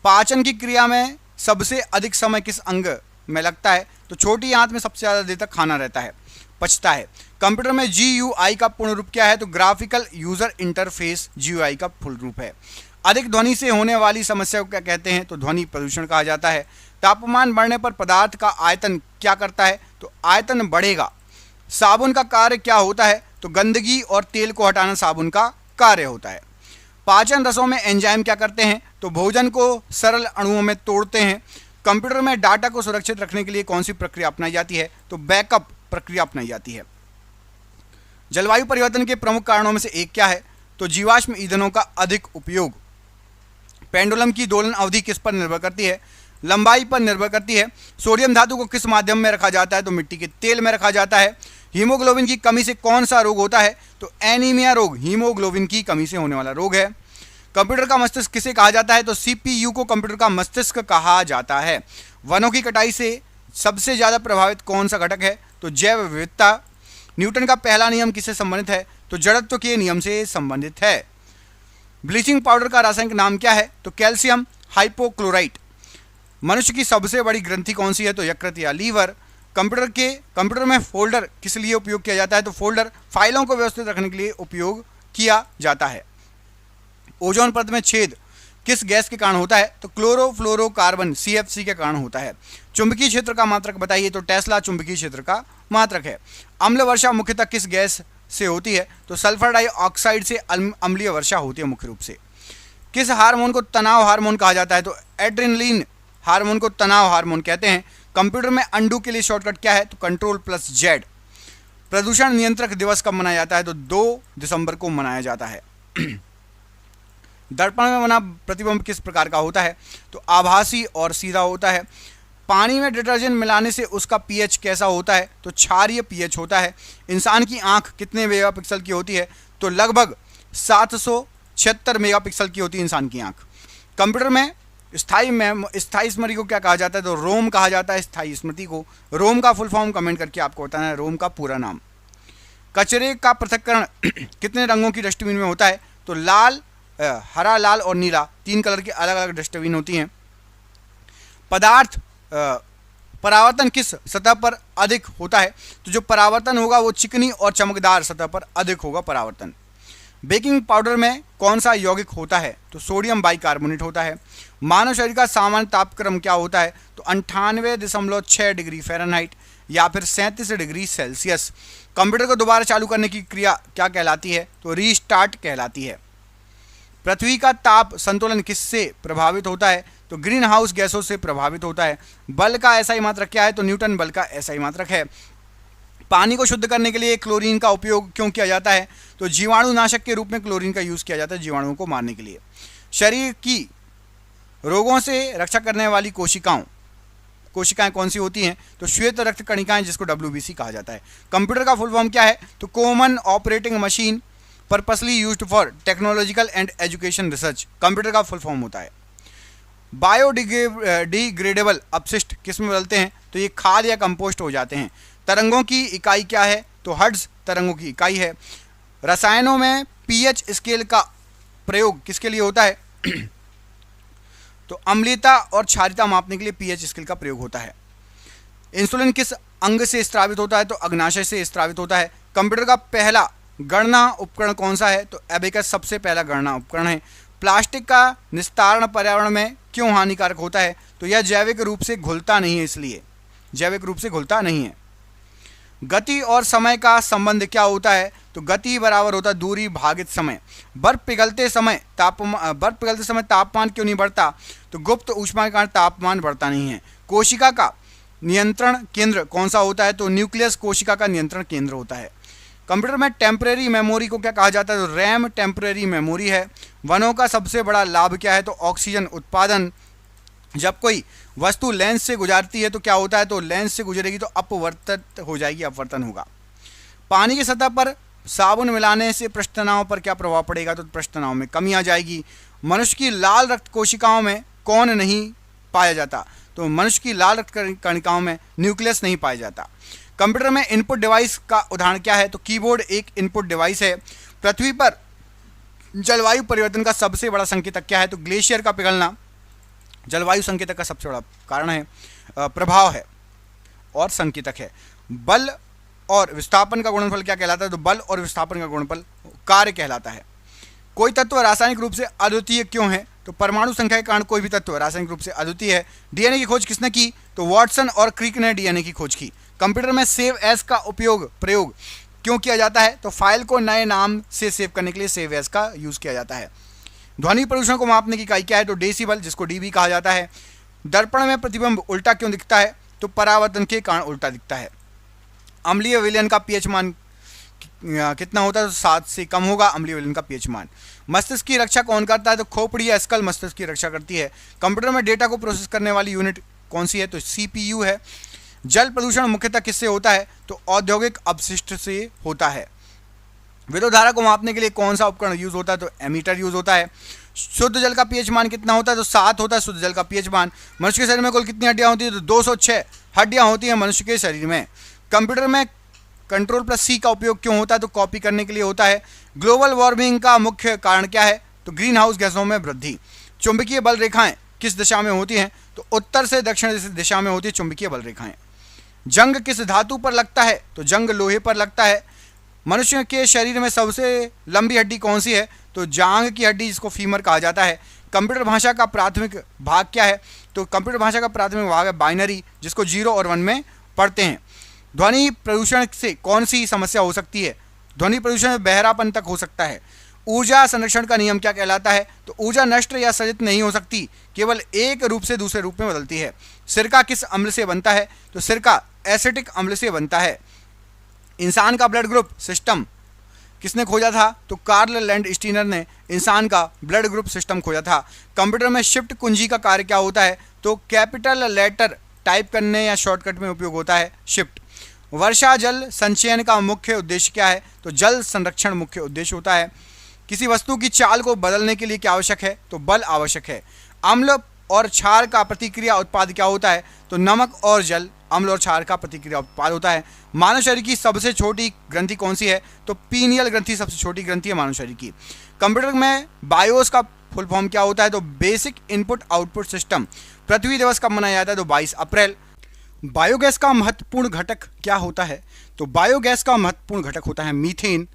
पाचन की क्रिया में सबसे अधिक समय किस अंग में लगता है? तो छोटी आंत में सबसे ज़्यादा देर तक खाना रहता है, पचता है। कंप्यूटर में GUI का पूर्ण रूप क्या है? तो ग्राफिकल यूजर इंटरफेस GUI का फुल रूप है। अधिक ध्वनि से होने वाली समस्या को क्या कहते हैं? तो ध्वनि प्रदूषण कहा जाता है। तापमान बढ़ने पर पदार्थ का आयतन क्या करता है? तो आयतन बढ़ेगा। साबुन का कार्य क्या होता है? तो गंदगी और तेल को हटाना साबुन का कार्य होता है। पाचन रसों में एंजाइम क्या करते हैं? तो भोजन को सरल अणुओं में तोड़ते हैं। कंप्यूटर में डाटा को सुरक्षित रखने के लिए कौन सी प्रक्रिया अपनाई जाती है? तो बैकअप प्रक्रिया अपनाई जाती है। जलवायु परिवर्तन के प्रमुख कारणों में से एक क्या है? तो जीवाश्म ईंधनों का अधिक उपयोग। पेंडुलम की दोलन अवधि किस पर निर्भर करती है? लंबाई पर निर्भर करती है। सोडियम धातु को किस माध्यम में रखा जाता है? तो मिट्टी के तेल में रखा जाता है। हीमोग्लोबिन की कमी से कौन सा रोग होता है? तो एनीमिया रोग हीमोग्लोबिन की कमी से होने वाला रोग है। कंप्यूटर का मस्तिष्क किसे कहा जाता है? तो CPU को कंप्यूटर का मस्तिष्क कहा जाता है। वनों की कटाई से सबसे ज्यादा प्रभावित कौन सा घटक है? तो जैव विविधता। न्यूटन का पहला नियम किससे संबंधित है? तो जड़त्व के नियम से संबंधित है। ब्लीचिंग पाउडर का रासायनिक नाम क्या है? तो कैल्शियम हाइपोक्लोराइट। मनुष्य की सबसे बड़ी ग्रंथि कौन सी है? तो यकृत या लीवर। कंप्यूटर में फोल्डर किस लिए उपयोग किया जाता है? तो फोल्डर फाइलों को व्यवस्थित रखने के लिए उपयोग किया जाता है। ओजोन परत में छेद किस गैस के कारण होता है? तो क्लोरोफ्लोरोकार्बन CFC के कारण होता है। चुंबकीय क्षेत्र का मात्रक बताइए? तो टेस्ला चुंबकीय क्षेत्र का मात्रक है। अम्ल वर्षा मुख्यतः किस गैस से होती है? तो सल्फर डाइऑक्साइड से अम्लीय वर्षा होती है मुख्य रूप से। किस हार्मोन को तनाव हार्मोन कहा जाता है? तो एड्रेनलिन हार्मोन को तनाव हार्मोन कहते हैं। कंप्यूटर में अंडू के लिए शॉर्टकट क्या है? तो Ctrl+Z। प्रदूषण नियंत्रक दिवस कब मनाया जाता है? तो 2 दिसंबर को मनाया जाता है। दर्पण में बना प्रतिबिंब किस प्रकार का होता है? तो आभासी और सीधा होता है। पानी में डिटर्जेंट मिलाने से उसका pH कैसा होता है? तो क्षारीय pH होता है। इंसान की आंख कितने मेगापिक्सल की होती है? तो लगभग 776 मेगापिक्सल की होती है इंसान की आंख। कंप्यूटर में स्थायी स्मृति को क्या कहा जाता है? तो रोम कहा जाता है स्थायी स्मृति को। रोम का फुल फॉर्म कमेंट करके आपको बताना है रोम का पूरा नाम। कचरे का पृथक्करण कितने रंगों की डस्टबिन में होता है? तो लाल, हरा, लाल और नीला, 3 कलर की अलग अलग डस्टबिन होती हैं। पदार्थ परावर्तन किस सतह पर अधिक होता है? तो जो परावर्तन होगा वो चिकनी और चमकदार सतह पर अधिक होगा परावर्तन। बेकिंग पाउडर में कौन सा यौगिक होता है? तो सोडियम बाइकार्बोनेट होता है। मानव शरीर का सामान्य तापक्रम क्या होता है? तो 98.6 डिग्री फ़ारेनहाइट या फिर 37 डिग्री सेल्सियस। कंप्यूटर को दोबारा चालू करने की क्रिया क्या कहलाती है? तो रीस्टार्ट कहलाती है। पृथ्वी का ताप संतुलन किससे प्रभावित होता है? तो ग्रीन हाउस गैसों से प्रभावित होता है। बल का एसआई मात्रक क्या है? तो न्यूटन बल का एसआई मात्रक है। पानी को शुद्ध करने के लिए क्लोरीन का उपयोग क्यों किया जाता है? तो जीवाणुनाशक के रूप में क्लोरीन का यूज किया जाता है जीवाणुओं को मारने के लिए। शरीर की रोगों से रक्षा करने वाली कोशिकाएं कौन सी होती हैं? तो श्वेत रक्त कणिकाएं, जिसको WBC कहा जाता है। कंप्यूटर का फुल फॉर्म क्या है? तो common operating machine purposely used for technological and education research computer का फुल फॉर्म होता है। बायोडिग्रेडेबल अपशिष्ट किस में बदलते हैं? तो ये खाद या कंपोस्ट हो जाते हैं। तरंगों की इकाई क्या है? तो हर्ट्ज तरंगों की इकाई है। रसायनों में pH स्केल का प्रयोग किसके लिए होता है? तो अम्लीयता और क्षारीयता मापने के लिए pH स्केल का प्रयोग होता है। इंसुलिन किस अंग से स्रावित होता है? तो अग्नाशय से स्रावित होता है। कंप्यूटर का पहला गणना उपकरण कौन सा है? तो एबेकस सबसे पहला गणना उपकरण है। प्लास्टिक का निस्तारण पर्यावरण में क्यों हानिकारक होता है? तो यह जैविक रूप से घुलता नहीं है, इसलिए जैविक रूप से घुलता नहीं है। गति और समय का संबंध क्या होता है? तो गति बराबर होता है दूरी भागित समय। बर्फ पिघलते समय तापमान क्यों नहीं बढ़ता? तो गुप्त ऊष्मा के कारण तापमान बढ़ता नहीं है। कोशिका का नियंत्रण केंद्र कौन सा होता है? तो न्यूक्लियस कोशिका का नियंत्रण केंद्र होता है। कंप्यूटर में टेम्परेरी मेमोरी को क्या कहा जाता है? तो रैम टेम्परेरी मेमोरी है। वनों का सबसे बड़ा लाभ क्या है? तो ऑक्सीजन उत्पादन। जब कोई वस्तु लेंस से गुजरती है तो क्या होता है? तो लेंस से गुजरेगी तो अपवर्तित हो जाएगी, अपवर्तन होगा। पानी की सतह पर साबुन मिलाने से पृष्ठ तनाव पर क्या प्रभाव पड़ेगा? तो पृष्ठ तनाव में कमी आ जाएगी। मनुष्य की लाल रक्त कोशिकाओं में कौन नहीं पाया जाता? तो मनुष्य की लाल रक्त कणिकाओं में न्यूक्लियस नहीं पाया जाता। कंप्यूटर में इनपुट डिवाइस का उदाहरण क्या है? तो कीबोर्ड एक इनपुट डिवाइस है। पृथ्वी पर जलवायु परिवर्तन का सबसे बड़ा संकेतक क्या है? तो ग्लेशियर का पिघलना जलवायु संकेतक का सबसे बड़ा कारण है, प्रभाव है और संकेतक है। बल और विस्थापन का गुणनफल क्या कहलाता है? तो बल और विस्थापन का गुणनफल कार्य कहलाता है। कोई तत्व रासायनिक रूप से अद्वितीय क्यों है? तो परमाणु संख्या के कारण कोई भी तत्व रासायनिक रूप से अद्वितीय है। डीएनए की खोज किसने की? तो वॉटसन और क्रिक ने डीएनए की खोज की। कंप्यूटर में सेव एज का प्रयोग क्यों किया जाता है? तो फाइल को नए नाम से सेव करने के लिए सेव एज का यूज किया जाता है। ध्वनि प्रदूषण को मापने की इकाई क्या है? तो डेसिबल, जिसको डीबी कहा जाता है। दर्पण में प्रतिबिंब उल्टा क्यों दिखता है? तो परावर्तन के कारण उल्टा दिखता है। अम्लीय विलयन का pH मान कितना होता है? तो 7 से कम होगा अम्लीय विलयन का pH मान। मस्तिष्क की रक्षा कौन करता है? तो खोपड़ी या स्कल मस्तिष्क की रक्षा करती है। कंप्यूटर में डेटा को प्रोसेस करने वाली यूनिट कौन सी है? तो CPU है। जल प्रदूषण मुख्यतः किससे होता है? तो औद्योगिक अपशिष्ट से होता है। विद्युत धारा को मापने के लिए कौन सा उपकरण यूज होता है? तो एमीटर यूज होता है। शुद्ध जल का पीएच मान कितना होता है? तो 7 होता है शुद्ध जल का पीएच मान। मनुष्य के शरीर में कुल कितनी हड्डियां होती है? तो 206 हड्डियां होती हैं मनुष्य के शरीर में। कंप्यूटर में Ctrl+C का उपयोग क्यों होता है? तो कॉपी करने के लिए होता है। ग्लोबल वार्मिंग का मुख्य कारण क्या है? तो ग्रीन हाउस गैसों में वृद्धि। चुंबकीय बल रेखाएं किस दिशा में होती हैं? तो उत्तर से दक्षिण दिशा में होती है चुंबकीय बल रेखाएं। जंग किस धातु पर लगता है? तो जंग लोहे पर लगता है। मनुष्य के शरीर में सबसे लंबी हड्डी कौन सी है? तो जांघ की हड्डी, जिसको फीमर कहा जाता है। कंप्यूटर भाषा का प्राथमिक भाग क्या है? तो कंप्यूटर भाषा का प्राथमिक भाग है बाइनरी, जिसको 0 और 1 में पढ़ते हैं। ध्वनि प्रदूषण से कौन सी समस्या हो सकती है? ध्वनि प्रदूषण में बहरापन तक हो सकता है। ऊर्जा संरक्षण का नियम क्या कहलाता है? तो ऊर्जा नष्ट या सृजित नहीं हो सकती, केवल एक रूप से दूसरे रूप में बदलती है। सिरका किस अम्ल से बनता है? तो सिरका एसिटिक अम्ल से बनता है। इंसान का ब्लड ग्रुप सिस्टम किसने खोजा था? तो कार्ल लैंडस्टीनर ने इंसान का ब्लड ग्रुप सिस्टम खोजा था। कंप्यूटर में शिफ्ट कुंजी का कार्य क्या होता है? तो कैपिटल लेटर टाइप करने या शॉर्टकट में उपयोग होता है शिफ्ट। वर्षा जल संचयन का मुख्य उद्देश्य क्या है? तो जल संरक्षण मुख्य उद्देश्य होता है। किसी वस्तु की चाल को बदलने के लिए क्या आवश्यक है? तो बल आवश्यक है। अम्ल और क्षार का प्रतिक्रिया उत्पाद क्या होता है? तो नमक और जल अम्ल और क्षार का प्रतिक्रिया उत्पाद होता है। मानव शरीर की सबसे छोटी ग्रंथि कौन सी है? तो पीनियल ग्रंथि सबसे छोटी ग्रंथि है मानव शरीर की। कंप्यूटर में बायोस का फुल फॉर्म क्या होता है? तो बेसिक इनपुट आउटपुट सिस्टम। पृथ्वी दिवस कब मनाया जाता है? तो 22 अप्रैल। बायोगैस का महत्वपूर्ण घटक क्या होता है? तो बायोगैस का महत्वपूर्ण घटक होता है मीथेन।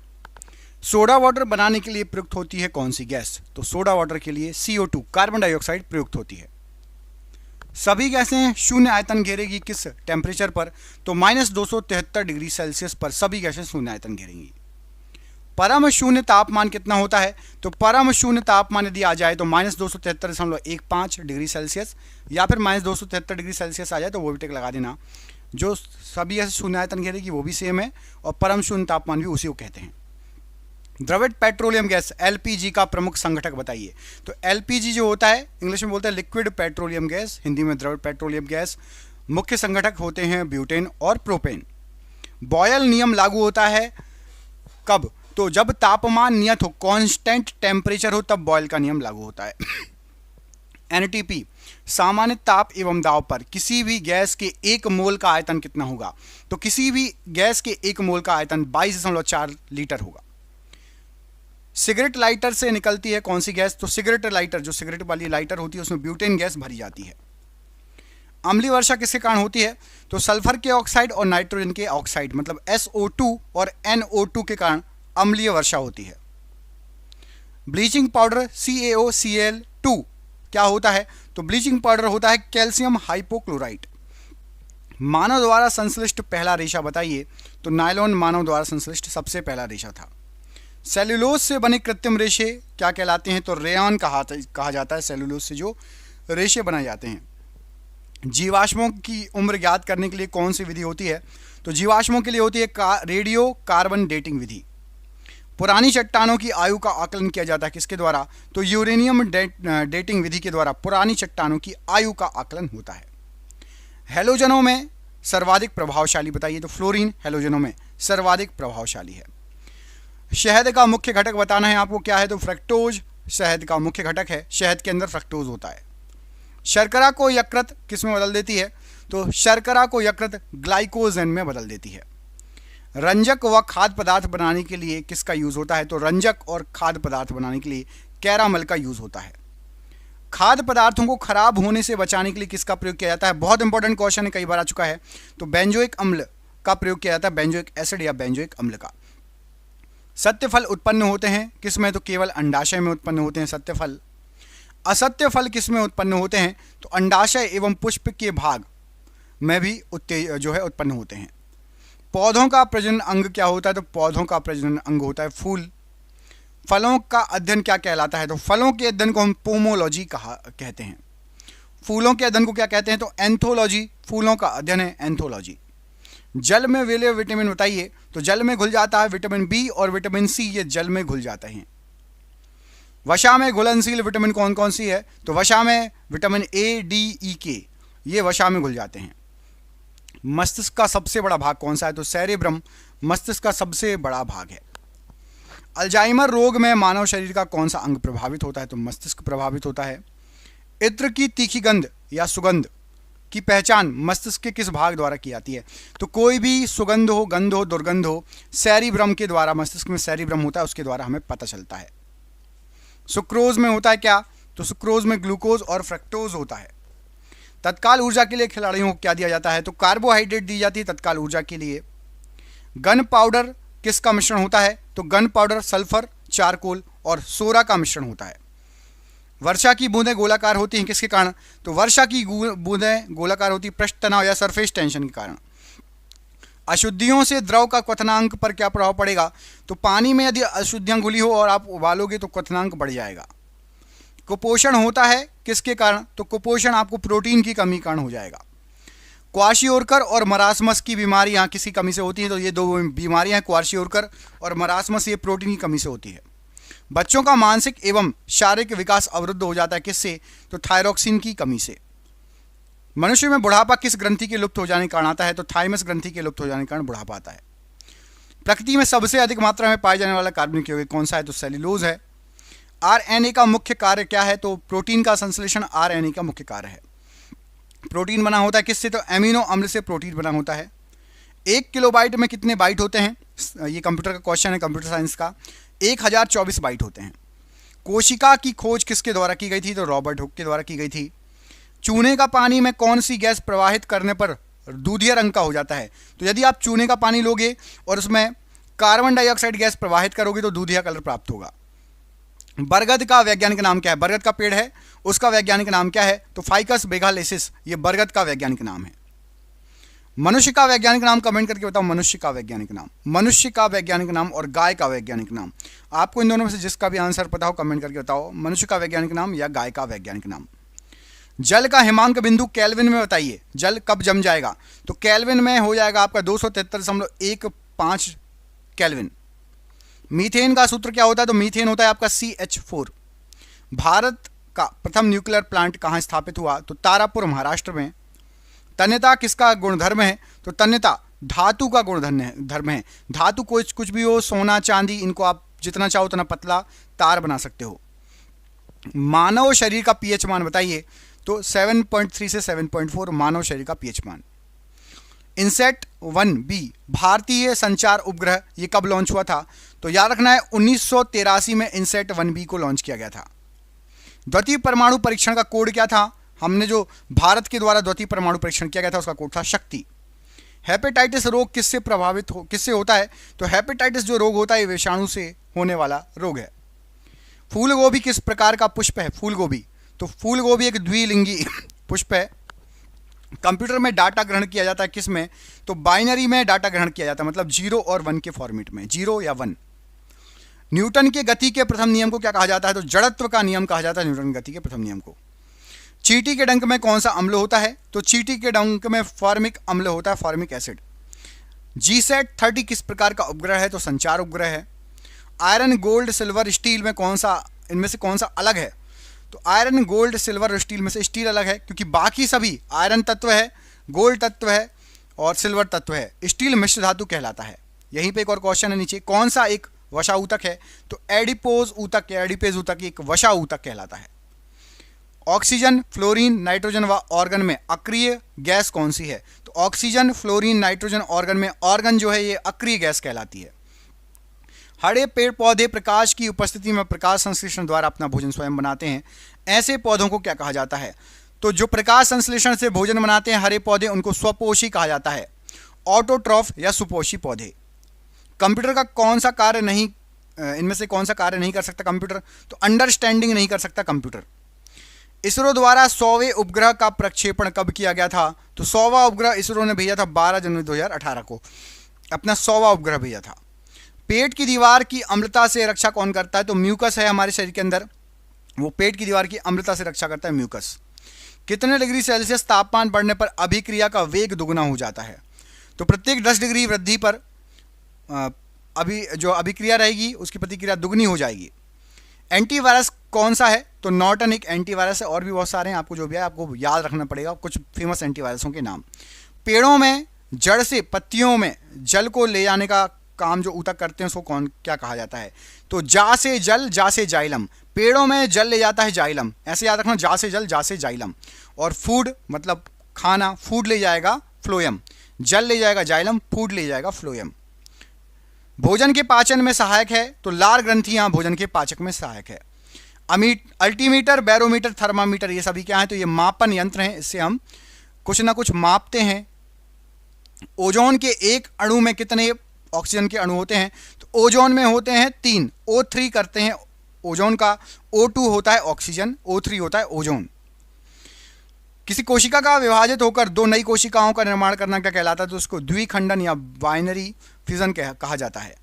सोडा वाटर बनाने के लिए प्रयुक्त होती है कौन सी गैस? तो सोडा वाटर के लिए CO2 कार्बन डाइऑक्साइड प्रयुक्त होती है। सभी गैसें शून्य आयतन घेरेगी किस टेम्परेचर पर? तो -273 डिग्री सेल्सियस पर सभी गैसें शून्य आयतन घेरेंगी। परम शून्य तापमान कितना होता है? तो परम शून्य तापमान यदि आ जाए तो -273.15 डिग्री सेल्सियस, या फिर -273 डिग्री सेल्सियस आ जाए तो वो भी टिक लगा देना। जो सभी गैसें शून्य आयतन घेरेगी वो भी सेम है, और परम शून्य तापमान भी उसी को कहते हैं। द्रवित पेट्रोलियम गैस LPG का प्रमुख संघटक बताइए। तो LPG जो होता है इंग्लिश में बोलते हैं लिक्विड पेट्रोलियम गैस, हिंदी में द्रवित पेट्रोलियम गैस। मुख्य संघटक होते हैं ब्यूटेन और प्रोपेन। बॉयल नियम लागू होता है कब? तो जब तापमान नियत हो, कांस्टेंट टेम्परेचर हो, तब बॉयल का नियम लागू होता है। NTP सामान्य ताप एवं दाब पर किसी भी गैस के 1 मोल का आयतन कितना होगा? तो किसी भी गैस के 1 मोल का आयतन 22.4 लीटर होगा। सिगरेट लाइटर से निकलती है कौन सी गैस? तो सिगरेट लाइटर, जो सिगरेट वाली लाइटर होती है उसमें ब्यूटेन गैस भरी जाती है। अम्लीय वर्षा किसके कारण होती है? तो सल्फर के ऑक्साइड और नाइट्रोजन के ऑक्साइड मतलब SO2 और NO2 के कारण अम्लीय वर्षा होती है। ब्लीचिंग पाउडर CaOCl2 क्या होता है? तो ब्लीचिंग पाउडर होता है कैल्शियम हाइपोक्लोराइट। मानव द्वारा संश्लिष्ट पहला रेशा बताइए। तो नायलॉन मानव द्वारा संश्लिष्ट सबसे पहला रेशा था। सेलुलोज से बने कृत्रिम रेशे क्या कहलाते हैं? तो रेयॉन कहा जाता है सेलुलोज से जो रेशे बनाए जाते हैं। जीवाश्मों की उम्र ज्ञात करने के लिए कौन सी विधि होती है? तो जीवाश्मों के लिए होती है रेडियो कार्बन डेटिंग विधि। पुरानी चट्टानों की आयु का आकलन किया जाता है किसके द्वारा? तो यूरेनियम डेटिंग विधि के द्वारा पुरानी चट्टानों की आयु का आकलन होता है। हैलोजनों में सर्वाधिक प्रभावशाली बताइए। तो फ्लोरीन हैलोजनों में सर्वाधिक प्रभावशाली है। शहद का मुख्य घटक बताना है आपको, क्या है? तो फ्रक्टोज शहद का मुख्य घटक है। शहद के अंदर फ्रक्टोज होता है। शर्करा को यकृत किस में बदल देती है? तो शर्करा को यकृत ग्लाइकोजन में बदल देती है। रंजक व खाद्य पदार्थ बनाने के लिए किसका यूज होता है? तो रंजक और खाद्य पदार्थ बनाने के लिए कैरामल का यूज होता है। खाद्य पदार्थों को खराब होने से बचाने के लिए किसका प्रयोग किया जाता है? बहुत इंपॉर्टेंट क्वेश्चन है, कई बार आ चुका है। तो बेंजोइक अम्ल का प्रयोग किया जाता है, बेंजोइक एसिड या बेंजोइक अम्ल का। सत्य फल उत्पन्न होते हैं किस में? तो केवल अंडाशय में उत्पन्न होते हैं सत्य फल। असत्य फल किस में उत्पन्न होते हैं? तो अंडाशय एवं पुष्प के भाग में भी उत्पन्न होते हैं। पौधों का प्रजनन अंग क्या होता है? तो पौधों का प्रजनन अंग होता है फूल। फलों का अध्ययन क्या कहलाता है? तो फलों के अध्ययन को हम पोमोलॉजी कहते हैं। फूलों के अध्ययन को क्या कहते हैं? तो एंथोलॉजी। फूलों का अध्ययन है एंथोलॉजी। जल में विलेय विटामिन बताइए। तो जल में घुल जाता है विटामिन बी और विटामिन सी, ये जल में घुल जाते हैं। वसा में घुलनशील विटामिन कौन कौन सी है? तो वसा में विटामिन ए, डी, ई, के, ये वसा में घुल जाते हैं। मस्तिष्क का सबसे बड़ा भाग कौन सा है? तो सेरेब्रम मस्तिष्क का सबसे बड़ा भाग है। अल्जाइमर रोग में मानव शरीर का कौन सा अंग प्रभावित होता है? तो मस्तिष्क प्रभावित होता है। इत्र की तीखी गंध या सुगंध की पहचान मस्तिष्क के किस भाग द्वारा की जाती है? तो कोई भी सुगंध हो, गंध हो, दुर्गंध हो, सेरिब्रम के द्वारा, मस्तिष्क में सेरिब्रम होता है, उसके द्वारा हमें पता चलता है। सुक्रोज में होता है क्या? तो सुक्रोज में ग्लूकोज और फ्रक्टोज होता है। तत्काल ऊर्जा के लिए खिलाड़ियों को क्या दिया जाता है? तो कार्बोहाइड्रेट दी जाती है तत्काल ऊर्जा के लिए। गन पाउडर किसका मिश्रण होता है? तो गन पाउडर सल्फर, चारकोल और सोरा का मिश्रण होता है। वर्षा की बूंदें गोलाकार होती हैं किसके कारण? तो वर्षा की बूंदें गोलाकार होती पृष्ठ तनाव या सरफेस टेंशन के कारण। अशुद्धियों से द्रव का क्वथनांक पर क्या प्रभाव पड़ेगा? तो पानी में यदि अशुद्धियां घुली हो और आप उबालोगे तो क्वथनांक बढ़ जाएगा। कुपोषण होता है किसके कारण? तो कुपोषण आपको प्रोटीन की कमी के कारण हो जाएगा। क्वाशियोरकर और मरासमस की बीमारियां किसी कमी से होती हैं? तो ये दो बीमारियां हैं, क्वाशियोरकर और मरासमस, ये प्रोटीन की कमी से होती है। बच्चों का मानसिक एवं शारीरिक विकास अवरुद्ध हो जाता है किससे? तो थायरोक्सिन की कमी से। मनुष्य में बुढ़ापा किस ग्रंथि के लुप्त हो जाने के कारण आता है? तो थाइमस ग्रंथि के लुप्त हो जाने के कारण बुढ़ापा आता है। प्रकृति में सबसे अधिक मात्रा में पाए जाने वाला कार्बनिक यौगिक कौन सा है? तो सेल्यूलोज है। आरएनए का मुख्य कार्य क्या है? तो प्रोटीन का संश्लेषण आरएनए का मुख्य कार्य है। प्रोटीन बना होता है किससे? तो एमिनो अम्ल से प्रोटीन बना होता है। 1 किलोबाइट में कितने बाइट होते हैं? ये कंप्यूटर का क्वेश्चन है, कंप्यूटर साइंस का। 1024 बाइट होते हैं। कोशिका की खोज किसके द्वारा की गई थी? तो रॉबर्ट हुक के द्वारा की गई थी। चूने का पानी में कौन सी गैस प्रवाहित करने पर दूधिया रंग का हो जाता है? तो यदि आप चूने का पानी लोगे और उसमें कार्बन डाइऑक्साइड गैस प्रवाहित करोगे तो दूधिया कलर प्राप्त होगा। बरगद का वैज्ञानिक नाम क्या है? बरगद का पेड़ है, उसका वैज्ञानिक नाम क्या है? तो फाइकस बेगालेसिस, ये बरगद का वैज्ञानिक नाम है। मनुष्य का वैज्ञानिक नाम कमेंट करके बताओ। मनुष्य का वैज्ञानिक नाम, मनुष्य का वैज्ञानिक नाम और गाय का वैज्ञानिक नाम। आपको इन दोनों में से जिसका भी आंसर पता हो कमेंट करके बताओ, मनुष्य का वैज्ञानिक नाम या गाय का वैज्ञानिक नाम। जल का हिमांक बिंदु केल्विन में बताइए। जल कब जम जाएगा? तो केल्विन में हो जाएगा आपका 273.15 केल्विन। मीथेन का सूत्र क्या होता है? तो मीथेन होता है आपका CH4। भारत का प्रथम न्यूक्लियर प्लांट कहाँ स्थापित हुआ? तो तारापुर, महाराष्ट्र में। तन्यता किसका गुणधर्म है? तो तन्यता धातु का गुणधर्म है। धातु कुछ भी हो, सोना चांदी, इनको आप जितना चाहो उतना पतला तार बना सकते हो। मानव शरीर का पीएच मान बताइए। तो 7.3 से 7.4 मानव शरीर का पीएच मान। इनसेट 1B भारतीय संचार उपग्रह, ये कब लॉन्च हुआ था? तो याद रखना है 1983 में इनसेट 1B को लॉन्च किया गया था। द्वितीय परमाणु परीक्षण का कोड क्या था? हमने जो भारत के द्वारा द्वितीय परमाणु परीक्षण किया गया था उसका कोड था शक्ति। हेपेटाइटिस रोग किससे होता है? तो हेपेटाइटिस जो रोग होता है विषाणु से होने वाला रोग है। फूल गोभी किस प्रकार का पुष्प है? फूल गोभी, तो फूल गोभी एक द्विलिंगी पुष्प है। कंप्यूटर में डाटा ग्रहण किया जाता है किस में? तो बाइनरी में डाटा ग्रहण किया जाता है, मतलब 0 और 1 के फॉर्मेट में, 0 या 1। न्यूटन के गति के प्रथम नियम को क्या कहा जाता है? तो जड़त्व का नियम कहा जाता है न्यूटन गति के प्रथम नियम को। चींटी के डंक में कौन सा अम्ल होता है? तो चींटी के डंक में फॉर्मिक अम्ल होता है, फॉर्मिक एसिड। जीसैट 30 किस प्रकार का उपग्रह है? तो संचार उपग्रह है। आयरन, गोल्ड, सिल्वर, स्टील में इनमें से कौन सा अलग है? तो आयरन, गोल्ड, सिल्वर और स्टील में से स्टील अलग है, क्योंकि बाकी सभी आयरन तत्व है, गोल्ड तत्व है और सिल्वर तत्व है। स्टील मिश्र धातु कहलाता है। यहीं पे एक और क्वेश्चन है नीचे, कौन सा एक वसा ऊतक है? तो एडिपोज ऊतक या एडिपेज ऊतक एक वसा ऊतक कहलाता है। ऑक्सीजन, फ्लोरीन, नाइट्रोजन व ऑर्गन में अक्रिय गैस कौन सी है? तो ऑक्सीजन, फ्लोरीन, नाइट्रोजन, ऑर्गन में ऑर्गन जो है ये अक्रिय गैस कहलाती है। हरे पेड़ पौधे प्रकाश की उपस्थिति में प्रकाश संश्लेषण द्वारा अपना भोजन स्वयं बनाते हैं, ऐसे पौधों को क्या कहा जाता है? तो जो प्रकाश संश्लेषण से भोजन बनाते हैं हरे पौधे, उनको स्वपोषी कहा जाता है। ऑटोट्रॉफ या सुपोषी पौधे। कंप्यूटर का कौन सा कार्य नहीं, इनमें से कौन सा कार्य नहीं कर सकता कंप्यूटर? तो अंडरस्टैंडिंग नहीं कर सकता कंप्यूटर। इसरो द्वारा 100वें उपग्रह का प्रक्षेपण कब किया गया था? तो 100वां उपग्रह इसरो ने भेजा था 12 जनवरी 2018 को, अपना 100वां उपग्रह भेजा था। पेट की दीवार की अम्लता से रक्षा कौन करता है? तो म्यूकस है हमारे शरीर के अंदर, वो पेट की दीवार की अम्लता से रक्षा करता है, म्यूकस। कितने डिग्री सेल्सियस तापमान बढ़ने पर अभिक्रिया का वेग दुगना हो जाता है? तो प्रत्येक 10 डिग्री वृद्धि पर जो अभिक्रिया रहेगी उसकी प्रतिक्रिया दुगनी हो जाएगी। एंटीवायरस कौन सा है? तो नॉर्टन एक एंटीवायरस है, और भी बहुत सारे हैं, आपको जो भी है आपको याद रखना पड़ेगा कुछ फेमस एंटीवायरसों के नाम। पेड़ों में जड़ से पत्तियों में जल को ले जाने का काम जो ऊतक करते हैं उसको कौन क्या कहा जाता है? तो जा से जल, जा से जाइलम। पेड़ों में जल ले जाता है जाइलम, ऐसे याद रखना, जा से जल, जा से जाइलम। और फूड मतलब खाना, फूड ले जाएगा फ्लोएम। जल ले जाएगा जाइलम, फूड ले जाएगा फ्लोएम। भोजन के पाचन में सहायक है, तो लार ग्रंथियां भोजन के पाचक में सहायक है। अल्टीमीटर, बैरोमीटर, थर्मामीटर, ये सभी क्या है? तो ये मापन यंत्र हैं, इससे हम कुछ ना कुछ मापते हैं। ओजोन के एक अणु में कितने ऑक्सीजन के अणु होते हैं? तो ओजोन में होते हैं 3। O3 करते हैं ओजोन का, O2 होता है ऑक्सीजन, O3 होता है ओजोन। किसी कोशिका का विभाजित होकर 2 नई कोशिकाओं का निर्माण करना क्या कहलाता है? तो उसको द्विखंडन या बाइनरी फ्यूजन कहा जाता है।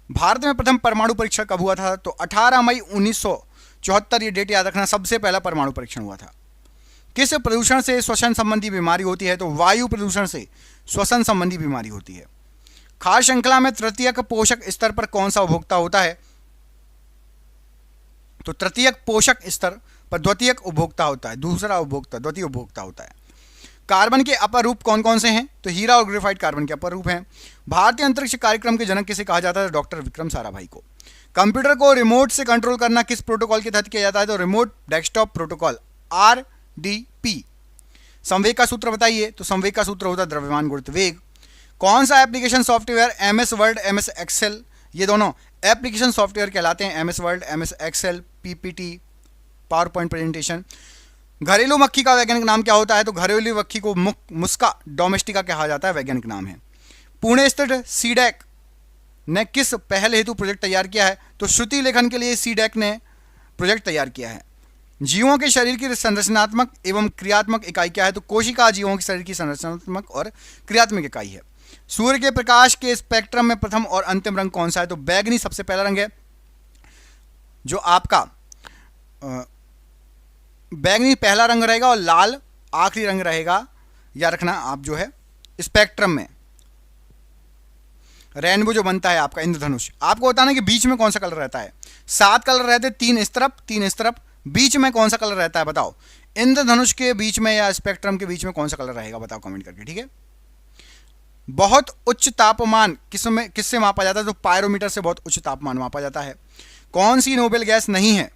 भारत में प्रथम परमाणु परीक्षण कब हुआ था? तो 18 मई 1974, ये डेट याद रखना, सबसे पहला परमाणु परीक्षण हुआ था। किस प्रदूषण से श्वसन संबंधी बीमारी होती है? तो वायु प्रदूषण से श्वसन संबंधी बीमारी होती है। खाद्य श्रृंखला में तृतीयक पोषक स्तर पर कौन सा उपभोक्ता होता है? तो तृतीयक पोषक स्तर पर द्वितीयक उपभोक्ता होता है, दूसरा उपभोक्ता द्वितीय उपभोक्ता होता है। कार्बन के अपर रूप कौन कौन से हैं? तो हीरा और ग्रेफाइट कार्बन के अपर रूप हैं। भारतीय अंतरिक्ष कार्यक्रम के जनक किसे कहा जाता है? डॉक्टर विक्रम साराभाई को। कंप्यूटर को रिमोट से कंट्रोल करना किस प्रोटोकॉल के तहत किया जाता है? तो रिमोट डेस्कटॉप प्रोटोकॉल, RDP। संवेग का सूत्र बताइए। तो संवेग का सूत्र होता है द्रव्यमान गुणित वेग। कौन सा application software MS Word, MS Excel, ये दोनों एप्लीकेशन सॉफ्टवेयर कहलाते हैं? MS Word, MS Excel, PPT, PowerPoint presentation. घरेलू मक्खी का वैज्ञानिक नाम क्या होता है? तो घरेलू मक्खी को मुस्का डोमेस्टिका कहा जाता है, वैज्ञानिक नाम है। पुणे स्थित सीडैक ने किस पहल हेतु प्रोजेक्ट तैयार किया है? तो श्रुति लेखन के लिए सीडैक ने प्रोजेक्ट तैयार किया है। जीवों के शरीर की संरचनात्मक एवं क्रियात्मक इकाई क्या है? तो कोशिका जीवों के शरीर की संरचनात्मक और क्रियात्मक इकाई है। सूर्य के प्रकाश के स्पेक्ट्रम में प्रथम और अंतिम रंग कौन सा है? तो बैगनी सबसे पहला रंग है, जो आपका बैगनी पहला रंग रहेगा और लाल आखिरी रंग रहेगा। याद रखना आप जो है स्पेक्ट्रम में रेनबो जो बनता है आपका इंद्रधनुष, आपको बताना कि बीच में कौन सा कलर रहता है। 7 कलर रहते हैं, 3 इस तरफ 3 इस तरफ, बीच में कौन सा कलर रहता है बताओ? इंद्रधनुष के बीच में या स्पेक्ट्रम के बीच में कौन सा कलर रहेगा बताओ कमेंट करके, ठीक है। बहुत उच्च तापमान किससे मापा जाता है? तो पायरोमीटर से बहुत उच्च तापमान मापा जाता है। कौन सी नोबेल गैस नहीं है?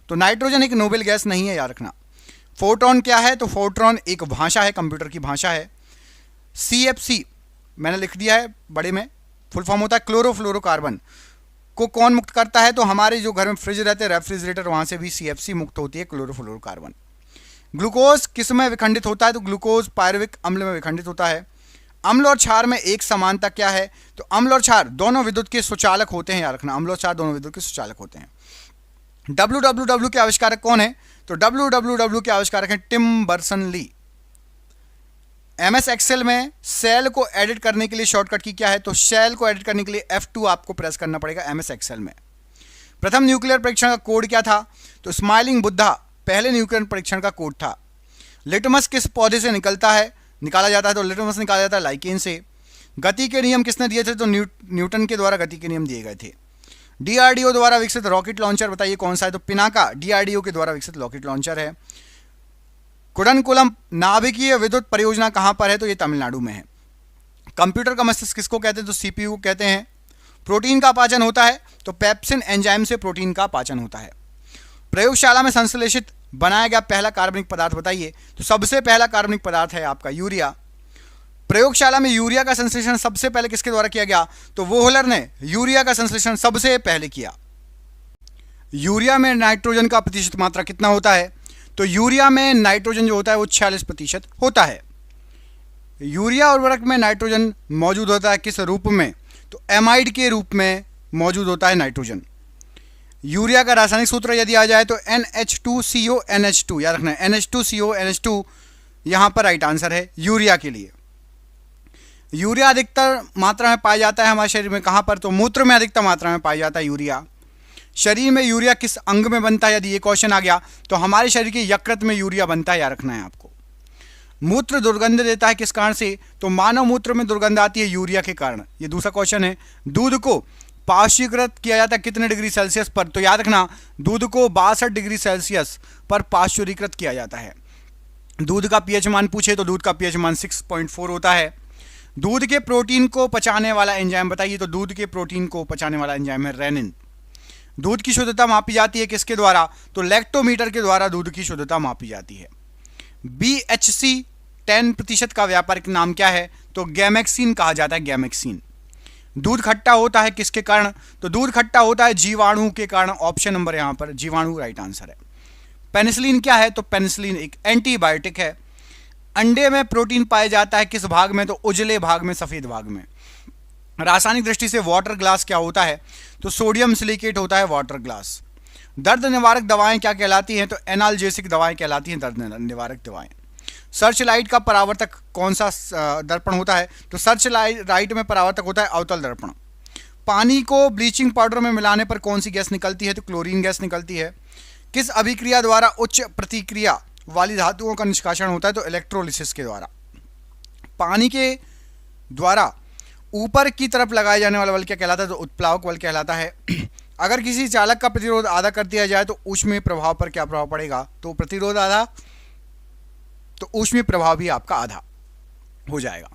तो नाइट्रोजन एक नोबेल गैस नहीं है, याद रखना। फोटोन क्या है? तो फोटोन एक भाषा है, कंप्यूटर की भाषा है। CFC मैंने लिख दिया है बड़े में, फुल फॉर्म होता है क्लोरोफ्लोरोकार्बन। को कौन मुक्त करता है? तो हमारे जो घर में फ्रिज रहते हैं, रेफ्रिजरेटर, वहां से भी CFC मुक्त होती है, क्लोरोफ्लोरोकार्बन। ग्लूकोज किस में विखंडित होता है? तो ग्लूकोज पायरुविक अम्ल में विखंडित होता है। अम्ल और क्षार में एक समानता क्या है? तो अम्ल और क्षार दोनों विद्युत के सुचालक होते हैं, याद रखना, अम्ल और क्षार दोनों विद्युत के सुचालक होते हैं। WWW के आविष्कारक कौन है? तो WWW के आविष्कारक हैं टिम बर्नर्स-ली। MS एक्सेल में सेल को एडिट करने के लिए शॉर्टकट की क्या है? तो सेल को एडिट करने के लिए F2 आपको प्रेस करना पड़ेगा MS एक्सेल में। प्रथम न्यूक्लियर परीक्षण का कोड क्या था? तो स्माइलिंग बुद्धा पहले न्यूक्लियर परीक्षण का कोड था। लिटमस किस पौधे से निकाला जाता है? तो लिटमस निकाला जाता है लाइकेन से। गति के नियम किसने दिए थे? तो न्यूटन के द्वारा गति के नियम दिए गए थे। DRDO द्वारा विकसित रॉकेट लॉन्चर बताइए कौन सा है? तो पिनाका DRDO के द्वारा विकसित रॉकेट लॉन्चर है। कुडनकुलम नाभिकीय विद्युत परियोजना कहां पर है? तो ये तमिलनाडु में है। कंप्यूटर का मस्तिष्क किसको कहते हैं? तो CPU कहते हैं। प्रोटीन का पाचन होता है, तो पेप्सिन एंजाइम से प्रोटीन का पाचन होता है। प्रयोगशाला में संश्लेषित बनाया गया पहला कार्बनिक पदार्थ बताइए। तो सबसे पहला कार्बनिक पदार्थ है आपका यूरिया। प्रयोगशाला में यूरिया का संश्लेषण सबसे पहले किसके द्वारा किया गया? तो वोहलर ने यूरिया का संश्लेषण सबसे पहले किया। यूरिया में नाइट्रोजन का प्रतिशत मात्रा कितना होता है? तो यूरिया में नाइट्रोजन जो होता है वो 46% होता है। यूरिया उर्वरक में नाइट्रोजन मौजूद होता है किस रूप में? तो एमाइड के रूप में मौजूद होता है नाइट्रोजन। यूरिया का रासायनिक सूत्र यदि आ जाए तो NH2CONH2, याद रखना है NH2CONH2 यहां पर राइट आंसर है यूरिया के लिए। यूरिया अधिकतर मात्रा में पाया जाता है हमारे शरीर में, कहां पर? तो मूत्र में अधिकतर मात्रा में पाया जाता है यूरिया। शरीर में यूरिया किस अंग में बनता है? यदि ये क्वेश्चन आ गया तो हमारे शरीर के यकृत में यूरिया बनता है, याद रखना है आपको। मूत्र दुर्गंध देता है किस कारण से? तो मानव मूत्र में दुर्गंध आती है यूरिया के कारण। ये दूसरा क्वेश्चन है। दूध को पाश्चुरीकृत किया जाता है कितने डिग्री सेल्सियस पर? तो याद रखना दूध को 62 डिग्री सेल्सियस पर पाश्चुरीकृत किया जाता है। दूध का pH मान पूछे तो दूध का pH मान 6.4 होता है। दूध के प्रोटीन को पचाने वाला एंजाइम बताइए। तो दूध के प्रोटीन को पचाने वाला एंजाइम है रेनिन। दूध की शुद्धता मापी जाती है किसके द्वारा? तो लैक्टोमीटर के द्वारा दूध की शुद्धता मापी जाती है। BHC 10% का व्यापारिक नाम क्या है? तो गैमेक्सिन कहा जाता है, गैमेक्सिन। दूध खट्टा होता है किसके कारण? तो दूध खट्टा होता है जीवाणु के कारण। ऑप्शन नंबर यहां पर जीवाणु राइट आंसर है। पेनिसिलिन क्या है? तो पेनिसिलिन एक एंटीबायोटिक है। अंडे में प्रोटीन पाया जाता है किस भाग में? तो उजले भाग में, सफेद भाग में। रासायनिक दृष्टि से वाटर ग्लास क्या होता है? तो सोडियम सिलिकेट होता है वाटर ग्लास। दर्द निवारक दवाएं क्या कहलाती हैं? तो एनाल्जेसिक दवाएं कहलाती हैं, दर्द निवारक दवाएं। सर्च लाइट का परावर्तक कौन सा दर्पण होता है? तो सर्च लाइट में परावर्तक होता है अवतल दर्पण। पानी को ब्लीचिंग पाउडर में मिलाने पर कौन सी गैस निकलती है? तो क्लोरीन गैस निकलती है। किस अभिक्रिया द्वारा उच्च प्रतिक्रिया वाली धातुओं का निष्कासन होता है? तो इलेक्ट्रोलिसिस के द्वारा। पानी के द्वारा ऊपर की तरफ लगाए जाने वाला बल क्या कहलाता है? तो उत्प्लावक बल कहलाता है। अगर किसी चालक का प्रतिरोध आधा कर दिया जाए तो ऊष्मीय प्रभाव पर क्या प्रभाव पड़ेगा? तो प्रतिरोध आधा, तो ऊष्मीय प्रभाव भी आपका आधा हो जाएगा।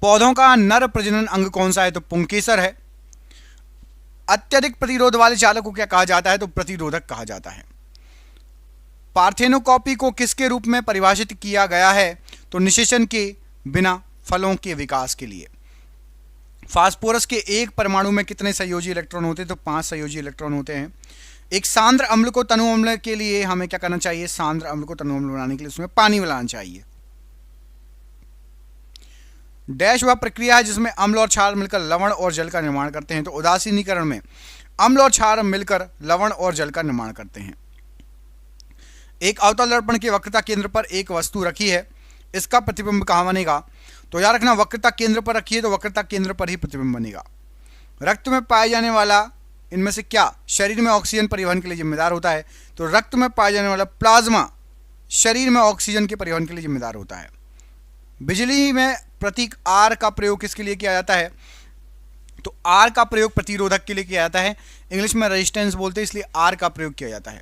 पौधों का नर प्रजनन अंग कौन सा है? तो पुंकेसर है। अत्यधिक प्रतिरोध वाले चालक को क्या कहा जाता है? तो प्रतिरोधक कहा जाता है। पार्थेनोकॉपी को किसके रूप में परिभाषित किया गया है? तो निषेचन के बिना फलों के विकास के लिए। फास्फोरस के एक परमाणु में कितने संयोजी इलेक्ट्रॉन होते हैं? तो 5 संयोजी इलेक्ट्रॉन होते हैं। एक सांद्र अम्ल को तनु अम्ल के लिए हमें क्या करना चाहिए? सांद्र अम्ल को तनु अम्ल बनाने के लिए उसमें पानी मिलाना चाहिए। डैश वह प्रक्रिया है जिसमें अम्ल और क्षार मिलकर लवण और जल का निर्माण करते हैं। तो उदासीनीकरण में अम्ल और क्षार मिलकर लवण और जल का निर्माण करते हैं। एक अवतल दर्पण के वक्रता केंद्र पर एक वस्तु रखी है, इसका प्रतिबिंब कहाँ बनेगा? तो याद रखना वक्रता केंद्र पर रखी है तो वक्रता केंद्र पर ही प्रतिबिंब बनेगा। रक्त में पाए जाने वाला इनमें से क्या शरीर में ऑक्सीजन परिवहन के लिए जिम्मेदार होता है? तो रक्त में पाया जाने वाला प्लाज्मा शरीर में ऑक्सीजन के परिवहन के लिए जिम्मेदार होता है। बिजली में प्रतीक आर का प्रयोग किसके लिए किया जाता है? तो आर का प्रयोग प्रतिरोधक के लिए किया जाता है। इंग्लिश में रेजिस्टेंस बोलते हैं, इसलिए आर का प्रयोग किया जाता है।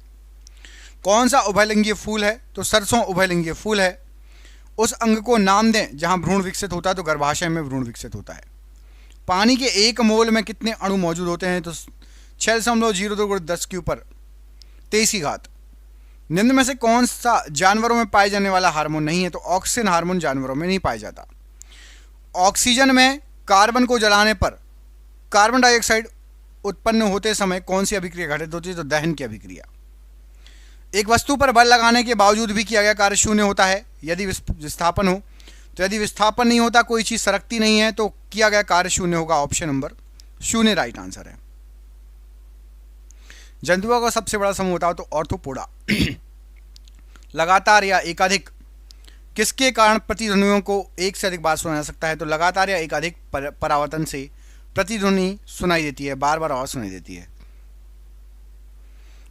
कौन सा उभयलिंगीय फूल है? तो सरसों उभयलिंगीय फूल है। उस अंग को नाम दें जहां भ्रूण विकसित होता है। तो गर्भाशय में भ्रूण विकसित होता है। पानी के एक मोल में कितने अणु मौजूद होते हैं? तो 6.02 × 10⁻23। निम्न में से कौन सा जानवरों में पाए जाने वाला हार्मोन नहीं है? तो ऑक्सीजन हार्मोन जानवरों में नहीं पाया जाता। ऑक्सीजन में कार्बन को जलाने पर कार्बन डाइऑक्साइड उत्पन्न होते समय कौन सी अभिक्रिया घटित होती है? तो दहन की अभिक्रिया। एक वस्तु पर बल लगाने के बावजूद भी किया गया कार्य शून्य होता है यदि विस्थापन हो। तो यदि विस्थापन नहीं होता, कोई चीज सरकती नहीं है, तो किया गया कार्य शून्य होगा। ऑप्शन नंबर 0 राइट आंसर है। जंतुओं का सबसे बड़ा समूह होता है तो ऑर्थोपोडा। लगातार या एकाधिक किसके कारण प्रतिध्वनियों को एक से अधिक बार सुना जा सकता है? तो लगातार या एकाधिक परावर्तन से प्रतिध्वनि सुनाई देती है, बार बार आवाज सुनाई देती है।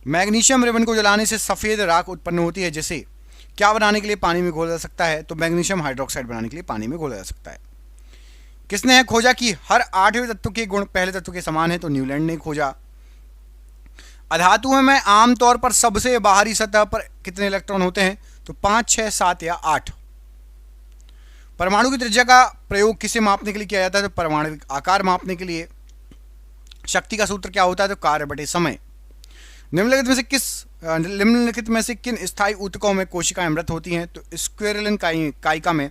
मैग्नीशियम रिबन को जलाने से सफेद राख उत्पन्न होती है, जिसे क्या बनाने के लिए पानी में घोला जा सकता है? तो मैग्नीशियम हाइड्रोक्साइड बनाने के लिए पानी में घोला जा सकता है। किसने है खोजा कि हर 8वें तत्व के गुण पहले तत्व के समान है? तो न्यूलैंड ने खोजा। अधातुओं में आमतौर पर सबसे बाहरी सतह पर कितने इलेक्ट्रॉन होते हैं? तो 5, 6, 7 या 8। परमाणु की त्रिज्या का प्रयोग किसे मापने के लिए किया जाता है? तो परमाणविक आकार मापने के लिए। शक्ति का सूत्र क्या होता है? तो कार्य बटे समय। निम्नलिखित में से किन स्थायी ऊतकों में कोशिकाएं मृत होती हैं? तो स्क्वेरलिन कायिका में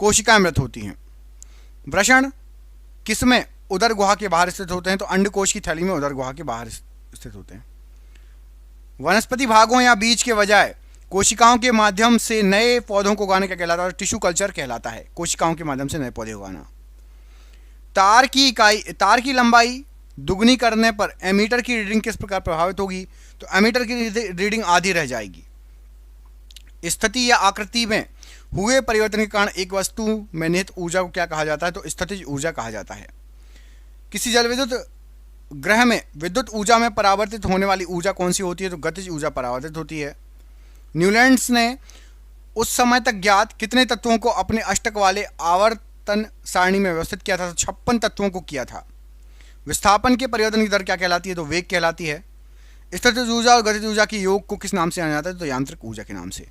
कोशिकाएं मृत होती हैं। वृषण किसमें उदर गुहा के बाहर स्थित होते हैं? तो अंडकोश की थैली में उदर गुहा के बाहर स्थित होते हैं। वनस्पति भागों या बीज के बजाय कोशिकाओं के माध्यम से नए पौधों को उगाने क्या कहलाता है? टिश्यू कल्चर कहलाता है, कोशिकाओं के माध्यम से नए पौधे उगाना। तार की लंबाई दुगनी करने पर एमीटर की रीडिंग किस प्रकार प्रभावित होगी? तो एमीटर की रीडिंग आधी रह जाएगी। स्थिति या आकृति में हुए परिवर्तन के कारण एक वस्तु में निहित ऊर्जा को क्या कहा जाता है? तो स्थितिज ऊर्जा कहा जाता है। किसी जल विद्युत ग्रह में विद्युत ऊर्जा में परावर्तित होने वाली ऊर्जा कौन सी होती है? तो गतिज ऊर्जा परावर्तित होती है। न्यूलैंड्स ने उस समय तक ज्ञात कितने तत्वों को अपने अष्टक वाले आवर्तन सारणी में व्यवस्थित किया था? तो 56 तत्वों को किया था। विस्थापन के परिवर्तन की दर क्या कहलाती है? तो वेग कहलाती है। स्थितिज ऊर्जा और गतिज ऊर्जा के योग को किस नाम से जाना जाता है? तो यांत्रिक ऊर्जा के नाम से।